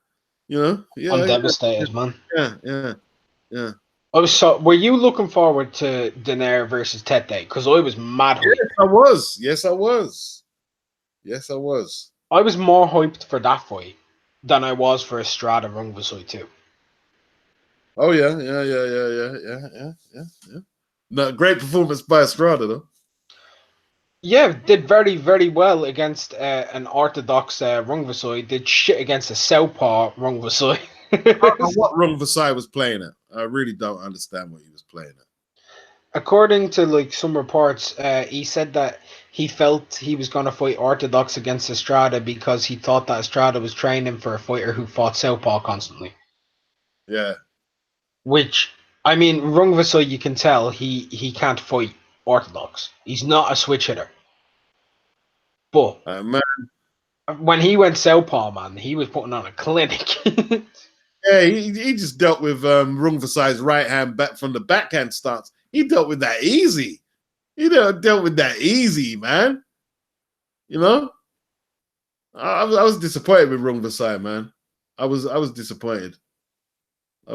You know? Yeah. I'm devastated, man. Yeah. Were you looking forward to Danair versus Tete? Because I was mad hyped. Yes, I was. I was more hyped for that fight than I was for Estrada Rungvisai too. Oh yeah. No, great performance by Estrada though. Yeah, did very, very well against an orthodox Rungvisai. Did shit against a southpaw Rungvisai. I don't know what Rungvisai was playing at. I really don't understand what he was playing at. According to some reports, he said that he felt he was going to fight orthodox against Estrada because he thought that Estrada was training for a fighter who fought southpaw constantly. Yeah. Which, I mean, Rungvisai, you can tell he can't fight orthodox. He's not a switch hitter. But man. When he went southpaw, man, he was putting on a clinic. Yeah, he just dealt with Rungvisai's right hand back from the backhand stance. He dealt with that easy. Dealt with that easy, man. You know, I was disappointed with Rungvisai, man. I was disappointed. I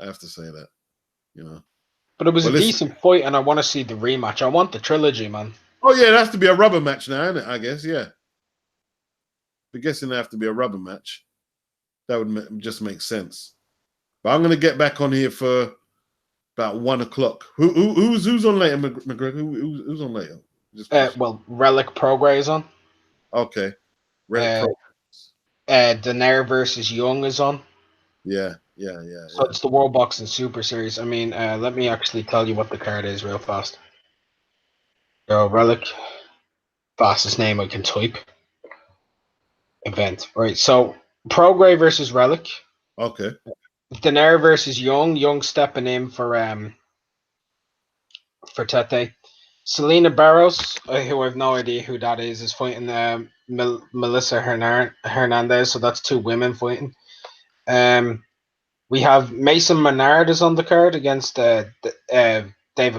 have to say that. You know, but it was a decent fight, and I want to see the rematch. I want the trilogy, man. Oh yeah, it has to be a rubber match now, isn't it? I guess, yeah. I'm guessing it have to be a rubber match. That would just make sense. But I'm going to get back on here for about 1 o'clock. Who's on later, McGregor? Who's on later? Well, Relic Prograis is on. Okay. Danair versus Young is on. Yeah. So it's the World Boxing Super Series. I mean, let me actually tell you what the card is real fast. Relic. Fastest name I can type. Event. Right, so Prograis versus Relic. Okay. Danair versus Young. Young stepping in for Tete. Selena Barros, who I have no idea who that is fighting Melissa Hernandez. So that's 2 women fighting. We have Mason Menard is on the card against David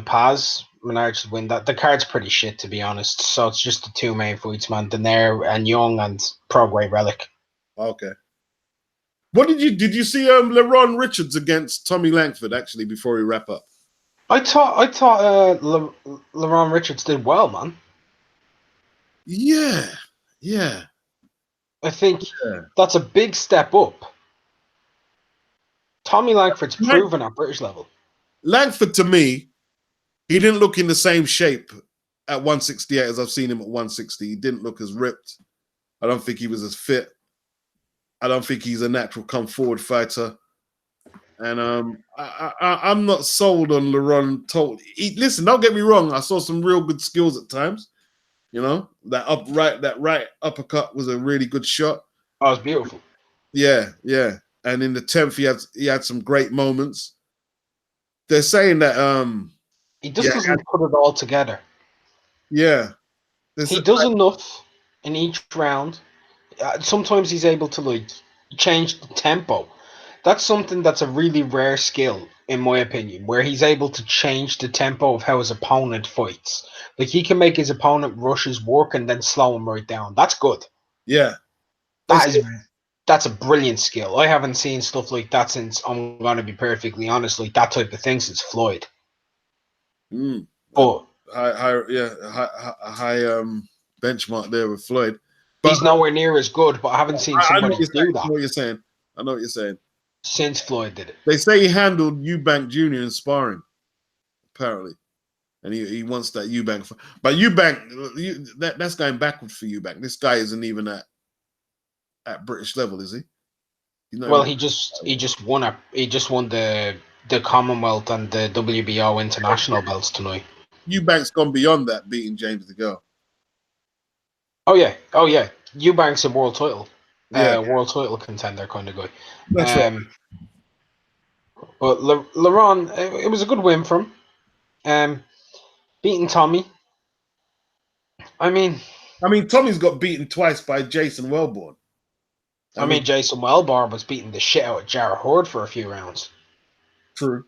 Paz. Menard should win that. The card's pretty shit, to be honest. So it's just the 2 main fights, man. Danair and Young and Prograis Relic. Okay. What did you see Leron Richards against Tommy Langford actually before we wrap up? I thought LaRon Richards did well, man. Yeah, yeah, I think yeah. that's a big step up. Tommy Langford's proven at British level. Langford, to me, he didn't look in the same shape at 168 as I've seen him at 160. He didn't look as ripped. I don't think he was as fit. I don't think he's a natural come forward fighter. And I'm not sold on LaRon. Listen, don't get me wrong. I saw some real good skills at times. You know, that right uppercut was a really good shot. Oh, it was beautiful. Yeah, yeah. And in the 10th, he had some great moments. They're saying that He just yeah, doesn't put it all together. yeah. He does enough in each round. Sometimes he's able to like change the tempo. That's something that's a really rare skill, in my opinion, where he's able to change the tempo of how his opponent fights. Like he can make his opponent rush his work and then slow him right down. That's good. Yeah. That is that's a brilliant skill. I haven't seen stuff like that since, I'm gonna be perfectly honest, like that type of thing since Floyd. But high benchmark there with Floyd. But he's nowhere near as good, but I haven't seen I know somebody what you're saying. do I that know what you're saying. I know what you're saying. since Floyd did it. They say he handled Eubank Jr. in sparring, apparently. And he wants that Eubank. But Eubank, that's going backwards for Eubank. This guy isn't even at British level, is he? He's not Well, even. he just won the Commonwealth and the WBO international belts tonight. Eubank's gone beyond that, beating James DeGale. Oh yeah. Eubank's a Yeah, world title contender kind of guy. that's right. But LeRon, it was a good win for him. Beating Tommy. I mean, Tommy's got beaten twice by Jason Wellborn. Jason Wellborn was beating the shit out of Jarrett Horde for a few rounds. True.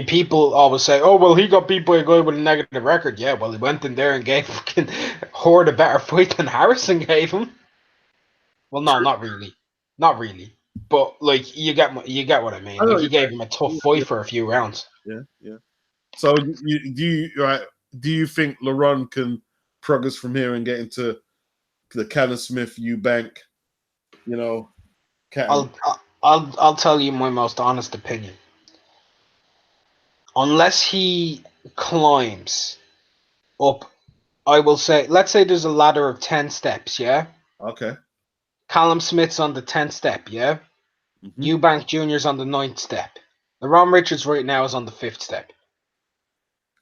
People always say, "Oh, well, he got beat by a guy with a negative record." Yeah, well, he went in there and gave fucking Horde a better fight than Harrison gave him. Well, no, True. not really. But like, you get what I mean. I know Like, what he you're gave saying. him a tough fight for a few rounds. Yeah. So do you think LaRon can progress from here and get into the Callum Smith, Eubank, you know, Cat? I'll tell you my most honest opinion. Unless he climbs up, I will say, let's say there's a ladder of 10 steps. Yeah, Okay. Callum Smith's on the 10th step. Yeah. Mm-hmm. Eubank Jr.'s on the 9th step. LaRon Richards right now is on the 5th step.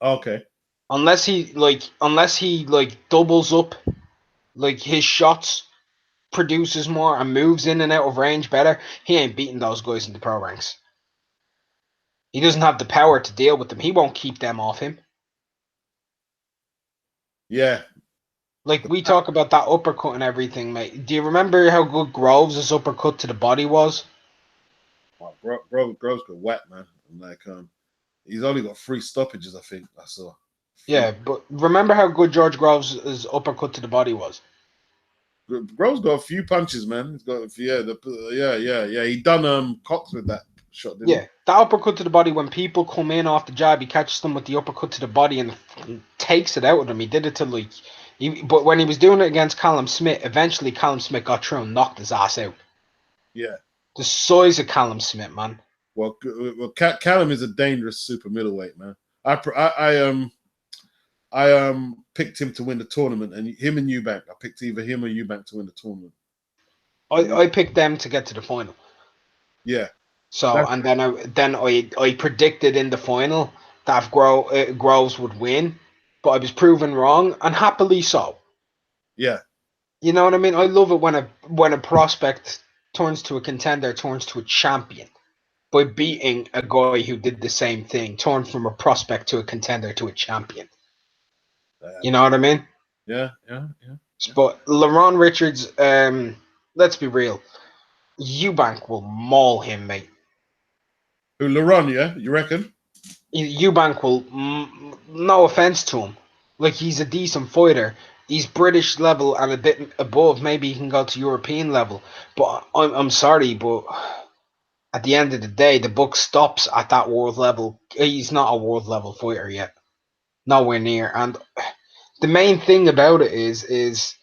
Okay. Unless he doubles up, like his shots, produces more and moves in and out of range better, he ain't beating those guys in the pro ranks. He doesn't have the power to deal with them. He won't keep them off him. Yeah. Like, we talk about that uppercut and everything, mate. Do you remember how good Groves' uppercut to the body was? Wow, Groves got whacked, man. I'm like, he's only got 3 stoppages, I think. I saw. Yeah, but remember how good George Groves' uppercut to the body was? Groves got a few punches, man. He's got a few, yeah. He done Cox with that shot, didn't Yeah, that uppercut to the body, when people come in off the jab, he catches them with the uppercut to the body and takes it out of them. He did it to but when he was doing it against Callum Smith, eventually Callum Smith got through and knocked his ass out. he? Yeah. The size of Callum Smith, man. Well, Callum is a dangerous super middleweight, man. I picked him to win the tournament, and him and Eubank. I picked either him or Eubank to win the tournament. I picked them to get to the final. Yeah. So, and then I predicted in the final that Groves would win, but I was proven wrong, and happily so. Yeah. You know what I mean? I love it when a prospect turns to a contender, turns to a champion by beating a guy who did the same thing, turned from a prospect to a contender to a champion. You know what I mean? Yeah. But LaRon Richards, let's be real, Eubank will maul him, mate. Who, LaRon, yeah? You reckon? Eubank will, no offense to him, like, he's a decent fighter. He's British level and a bit above. Maybe he can go to European level. But I'm sorry, but at the end of the day, the book stops at that world level. He's not a world level fighter yet, nowhere near. And the main thing about it is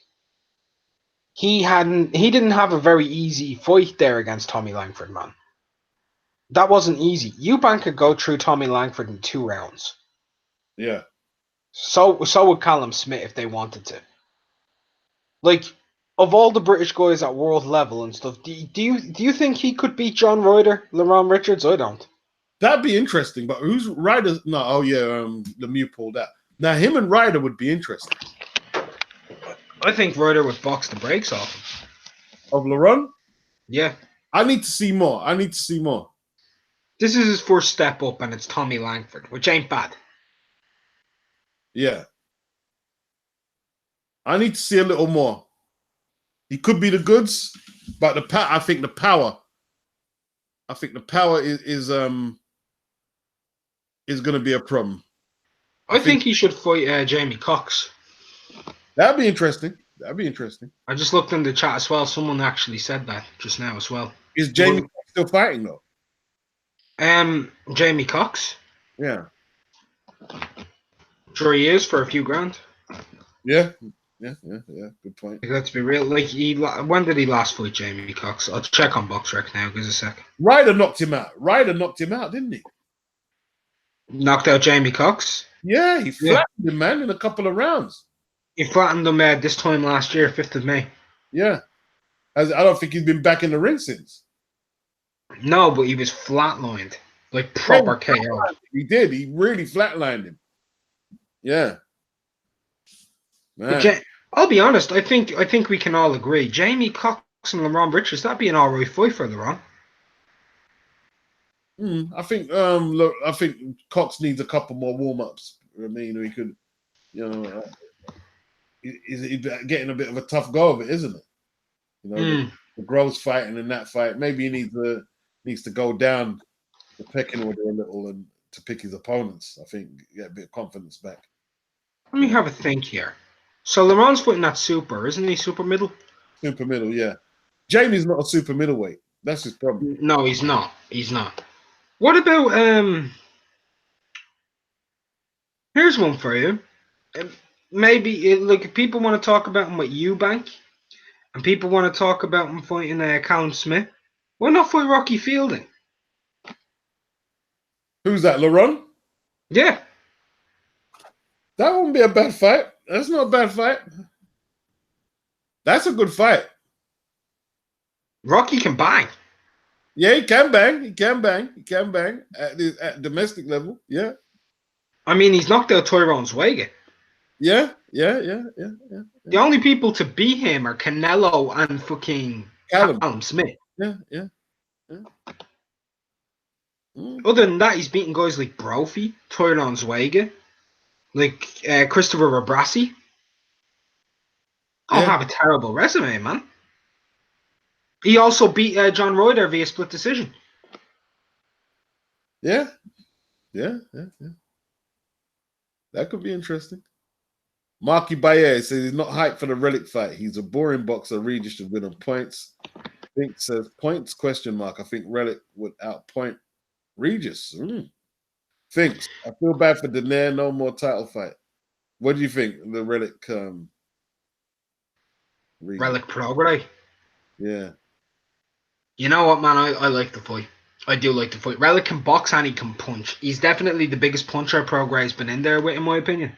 he didn't have a very easy fight there against Tommy Langford, man. That wasn't easy. Eubank could go through Tommy Langford in 2 rounds. Yeah. So would Callum Smith if they wanted to. Like, of all the British guys at world level and stuff, do you think he could beat John Ryder, Lerone Richards? I don't. That'd be interesting, but who's Ryder? No, oh yeah, Lemieux pulled out. Now him and Ryder would be interesting. I think Ryder would box the brakes off him. Of Lerone? Yeah. I need to see more. I need to see more. This is his first step up, and it's Tommy Langford, which ain't bad. Yeah. I need to see a little more. He could be the goods, but I think the power is going to be a problem. I think he should fight Jamie Cox. That'd be interesting. That'd be interesting. I just looked in the chat as well. Someone actually said that just now as well. Is Jamie Cox still fighting though? Jamie Cox. Yeah. Sure he is for a few grand. Yeah. Good point. Let's be real. Like when did he last fight Jamie Cox? I'll check on BoxRec now. Give us a sec. Ryder knocked him out. Didn't he? Knocked out Jamie Cox. Yeah, he flattened him, man, in a couple of rounds. He flattened him this time last year, 5th of May. Yeah. I don't think he's been back in the ring since. No, but he was flatlined. Like proper KO. He did. He really flatlined him. Yeah. Man. I'll be honest, I think we can all agree. Jamie Cox and Lerone Richards, that'd be an alright fight for Lerone. I think Cox needs a couple more warm-ups. I mean, he could, he's getting a bit of a tough go of it, isn't it? The Groves fighting in that fight. Maybe he needs to go down the pecking order a little and to pick his opponents. I think get a bit of confidence back. Let me have a think here. So Lerone's fighting that super, isn't he? Super middle? Super middle, yeah. Jamie's not a super middleweight. That's his problem. No, he's not. He's not. What about here's one for you. Maybe if people want to talk about him with Eubank, and people want to talk about him fighting Callum Smith, why not fight Rocky Fielding? Who's that, Lerone? Yeah. That wouldn't be a bad fight. That's not a bad fight. That's a good fight. Rocky can bang. Yeah, he can bang. He can bang at domestic level. Yeah. I mean, he's knocked out Tyrone Swagger. Yeah. The only people to beat him are Canelo and fucking Callum Smith. Yeah. Other than that, he's beaten guys like Brophy, Tyrone Swagger, like Christopher Rabrasi. I'll have a terrible resume, man. He also beat John Ryder via split decision. Yeah. That could be interesting. Marky Bayer says he's not hyped for the Relic fight. He's a boring boxer. Regis should win on points. Think says points ? I think Relic would outpoint Regis. Thinks I feel bad for Daenerys. No more title fight. What do you think? The Relic Relic Prograde. Yeah. You know what, man? I like the fight. I do like the fight. Relic can box and he can punch. He's definitely the biggest puncher Prograde's been in there with, in my opinion.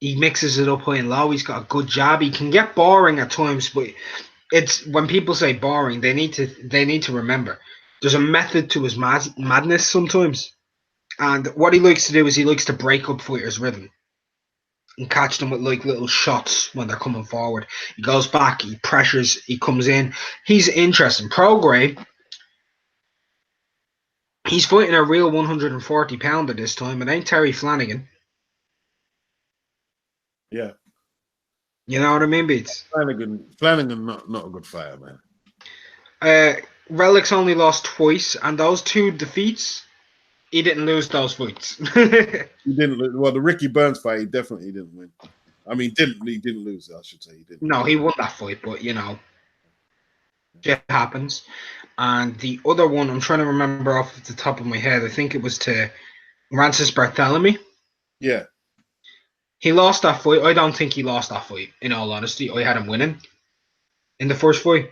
He mixes it up high and low. He's got a good jab. He can get boring at times, but it's when people say boring, they need to remember there's a method to his madness sometimes. And what he likes to do is he likes to break up fighters' rhythm and catch them with like little shots when they're coming forward. He goes back, he pressures, he comes in. He's interesting. Prograde, he's fighting a real 140 pounder this time. It ain't Terry Flanagan. Yeah. You know what I mean, Beats? Flanagan not a good fighter, man. Relic's only lost twice, and those 2 defeats, he didn't lose those fights. He didn't lose. Well, the Ricky Burns fight, he definitely didn't win. I mean, he didn't lose, I should say. He didn't. No, he won that fight, but, you know. Shit happens. And the other one, I'm trying to remember off the top of my head. I think it was to Francis Barthélemy. Yeah. He lost that fight. I don't think he lost that fight. In all honesty, I had him winning in the first fight,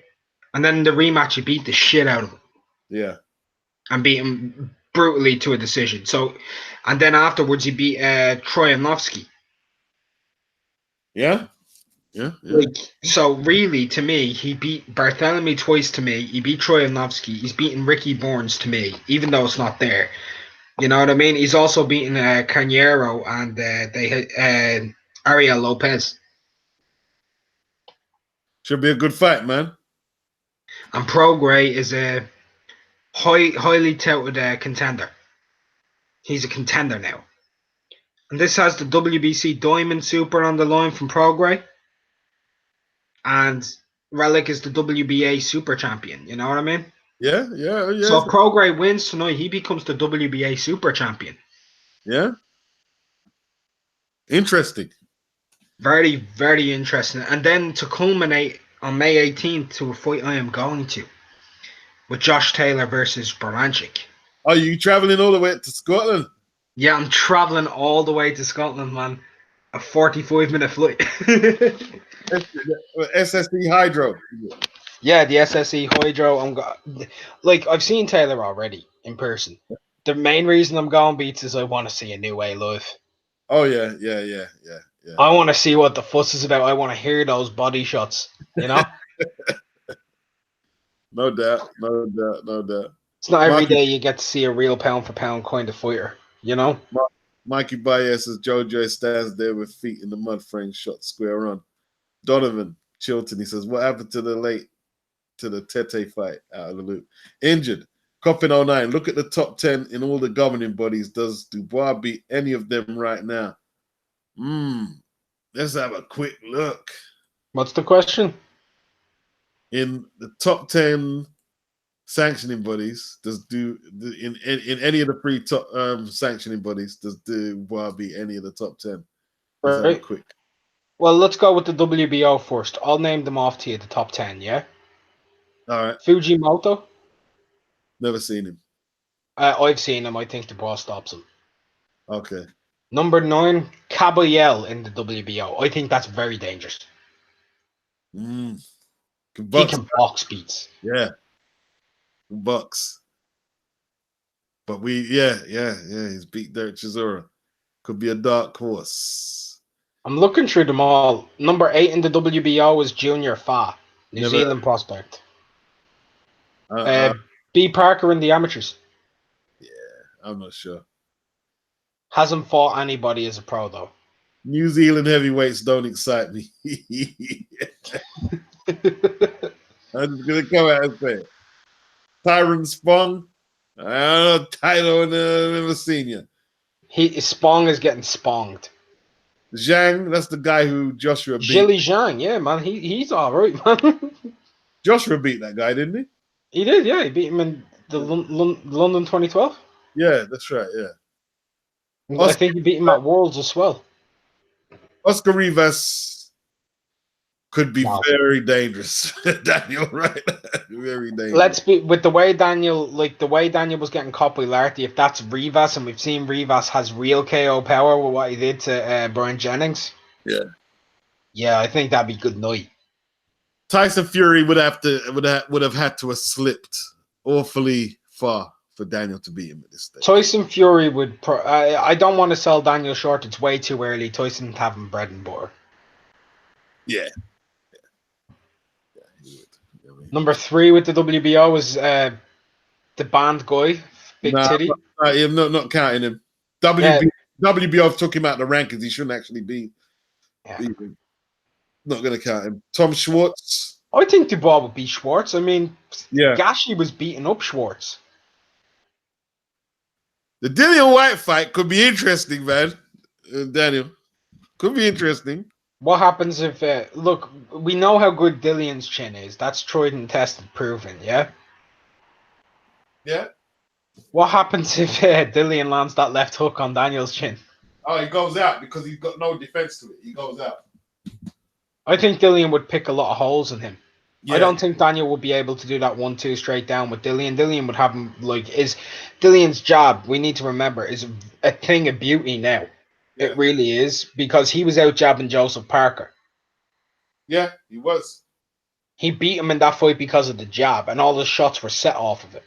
and then in the rematch, he beat the shit out of him Yeah. and beat him brutally to a decision. So, and then afterwards, he beat Troyanovsky. Yeah. Yeah. Yeah. Like, so really, to me, he beat Barthélemy twice. To me, he beat Troyanovsky. He's beaten Ricky Burns to me, even though it's not there. You know what I mean? He's also beaten Cañero and Ariel Lopez. Should be a good fight, man. And Prograis is a highly touted contender. He's a contender now. And this has the WBC Diamond Super on the line from Prograis. And Relic is the WBA Super Champion. You know what I mean? Yeah. Yeah. So Yeah. if Prograis wins tonight, he becomes the WBA Super Champion. Yeah. Interesting. Very, very interesting. And then to culminate on May 18th to a fight I am going to with Josh Taylor versus Baranchik. Are you traveling all the way to Scotland? Yeah, I'm traveling all the way to Scotland, man. A 45-minute flight. SSC Hydro. Yeah, the SSE Hydro. I've seen Taylor already in person. The main reason I'm going Beats is I want to see a new way live. Oh yeah, yeah, yeah, yeah, yeah. I want to see what the fuss is about. I want to hear those body shots. You know, No doubt, no doubt, no doubt. it's not every Mikey, day you get to see a real pound for pound kind of fighter. You know. Mikey Baez as Jojo stands there with feet in the mud frame, shot square on. Donovan Chilton, he says, "What happened to the Tete fight out of the loop? Injured. Coppin 09, look at the top 10 in all the governing bodies. Does Dubois beat any of them right now? Let's have a quick look. What's the question? In the top 10 sanctioning bodies, in any of the three top sanctioning bodies, does Dubois beat any of the top 10? Let's have a quick. Well, let's go with the WBO first. I'll name them off to you, the top 10, yeah? All right. Fujimoto. Never seen him. I've seen him. I think Dubois stops him. Okay. Number 9, Caballel in the WBO. I think that's very dangerous. He can box Beats. Yeah. Bucks. But he's beat Derek Chisora. Could be a dark horse. I'm looking through them all. Number 8 in the WBO is Junior Fa, New Zealand prospect. B. Parker in the amateurs. Yeah, I'm not sure. Hasn't fought anybody as a pro, though. New Zealand heavyweights don't excite me. I'm just going to come out and say it. Tyron Spong. I don't know, title I've never seen you. Spong is getting sponged. Zhang, that's the guy who Joshua beat. Zhili Zhang, yeah, man. He's all right, man. Joshua beat that guy, didn't he? He did, yeah. He beat him in the London 2012. Yeah, that's right, yeah. I think he beat him at Worlds as well. Oscar Rivas could be very dangerous. Daniel, right? Very dangerous. Let's be with the way Daniel was getting caught by Larty. If that's Rivas, and we've seen Rivas has real KO power with what he did to Brian Jennings. Yeah, I think that'd be good night. Tyson Fury would have had to have slipped awfully far for Daniel to beat him at this stage. Tyson Fury would. I don't want to sell Daniel short. It's way too early. Tyson's having bread and butter. Yeah. He would. Number 3 with the WBO is the band guy, Big Titty. Not counting him. WBO took him out of the rankings. He shouldn't actually be. Yeah. Not going to count him. Tom Schwartz. I think Dubois would beat Schwartz. I mean, yeah. Gashi was beating up Schwartz. The Dillian White fight could be interesting, man. Daniel. Could be interesting. What happens if, look, we know how good Dillian's chin is. That's tried and tested, proven, yeah? Yeah. What happens if Dillian lands that left hook on Daniel's chin? Oh, he goes out because he's got no defense to it. He goes out. I think Dillian would pick a lot of holes in him. I don't think Daniel would be able to do that 1-2 straight down with Dillian. Dillian would have him Dillian's jab. We need to remember is a thing of beauty now. Yeah. It really is because he was out jabbing Joseph Parker. Yeah, he was. He beat him in that fight because of the jab, and all the shots were set off of it.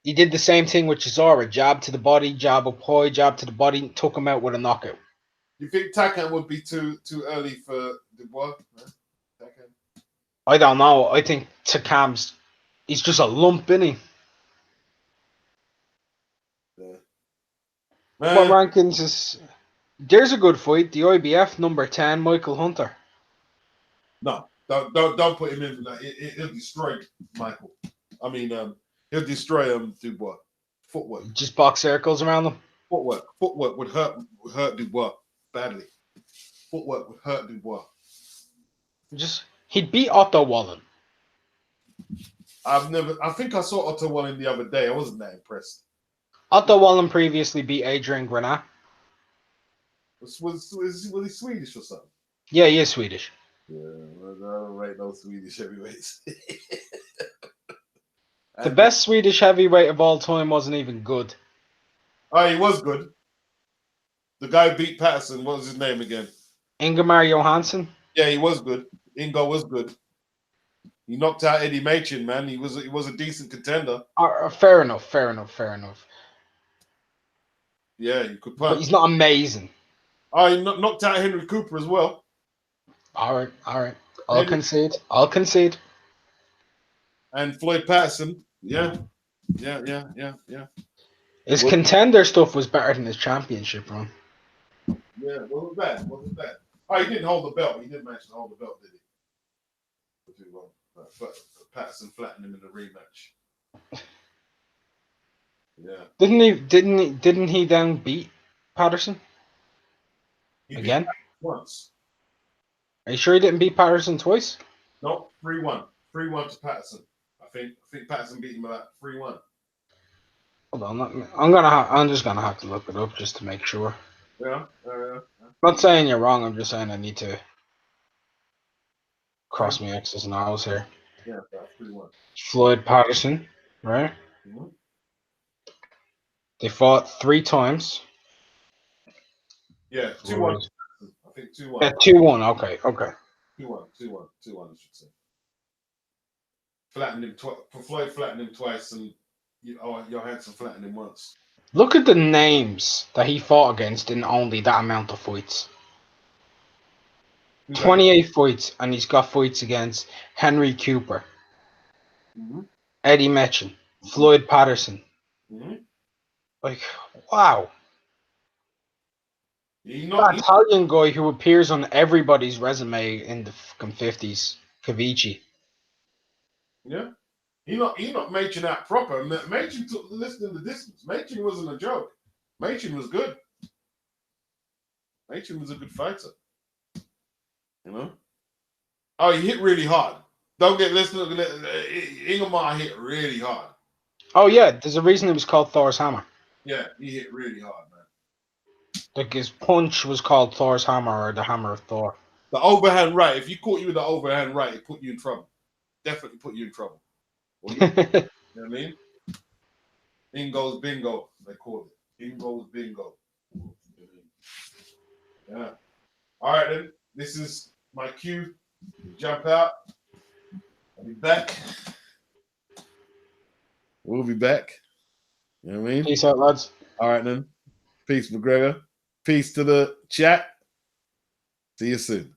He did the same thing with Chisora. Jab to the body, jab up high, jab to the body, took him out with a knockout. You think Takan would be too early for Dubois? No? I don't know. I think Takam's he's just a lump, isn't he? Yeah. What rankings is there's a good fight. The IBF number 10, Michael Hunter. No, don't put him in for that. He'll destroy Michael. I mean, he'll destroy Dubois. Footwork. Just box circles around him. Footwork would hurt Dubois badly. Footwork would hurt Dubois. He'd beat Otto Wallen. I think I saw Otto Wallen the other day. I wasn't that impressed. Otto Wallen previously beat Adrian Granat. Was he Swedish or something? Yeah, he is Swedish. Yeah, I don't rate no Swedish heavyweights. The best Swedish heavyweight of all time wasn't even good. Oh, he was good. The guy who beat Patterson. What was his name again? Ingemar Johansson. Yeah, he was good. Ingo was good. He knocked out Eddie Machin, man. He was a decent contender. Fair enough. Yeah, you could punch. But he's not amazing. Oh, he knocked out Henry Cooper as well. All right. I'll concede. And Floyd Patterson. Yeah. His contender stuff was better than his championship run. Yeah, wasn't bad. Oh, he didn't hold the belt. He didn't manage to hold the belt, did he? Patterson flattened him in the rematch. Yeah. Didn't he then beat Patterson? Again? Once. Are you sure he didn't beat Patterson twice? No, 3-1. 3-1 to Patterson. I think Patterson beat him about 3-1. Hold on, I'm just gonna have to look it up just to make sure. Yeah. I'm not saying you're wrong. I'm just saying I need to cross my X's and O's here. Yeah, that's 3-1. Floyd Patterson, right? Mm-hmm. They fought 3 times. Yeah, 2-1. I think 2-1. Yeah, 2-1. Okay. 2-1, I should say. Flattened him Floyd flattened him twice, and Johansson flattened him once. Look at the names that he fought against in only that amount of fights. 28 fights, and he's got fights against Henry Cooper, Eddie Machin, Floyd Patterson. Like, wow. That Italian guy who appears on everybody's resume in the fucking 50s, Cavici. Yeah. He not Machin out proper. Machin took the list in the distance. Machin wasn't a joke. Machin was good. Machin was a good fighter. You know? Oh, he hit really hard. Don't get listened. Ingemar hit really hard. Oh yeah, there's a reason it was called Thor's Hammer. Yeah, he hit really hard, man. Like his punch was called Thor's Hammer or the Hammer of Thor. The overhand right. If you caught you with the overhand right, it put you in trouble. Definitely put you in trouble. You know what I mean? Ingo's bingo, they call it. Ingo's bingo. Yeah. All right, then. This is my cue. Jump out. I'll be back. We'll be back. You know what I mean? Peace out, lads. All right, then. Peace, McGregor. Peace to the chat. See you soon.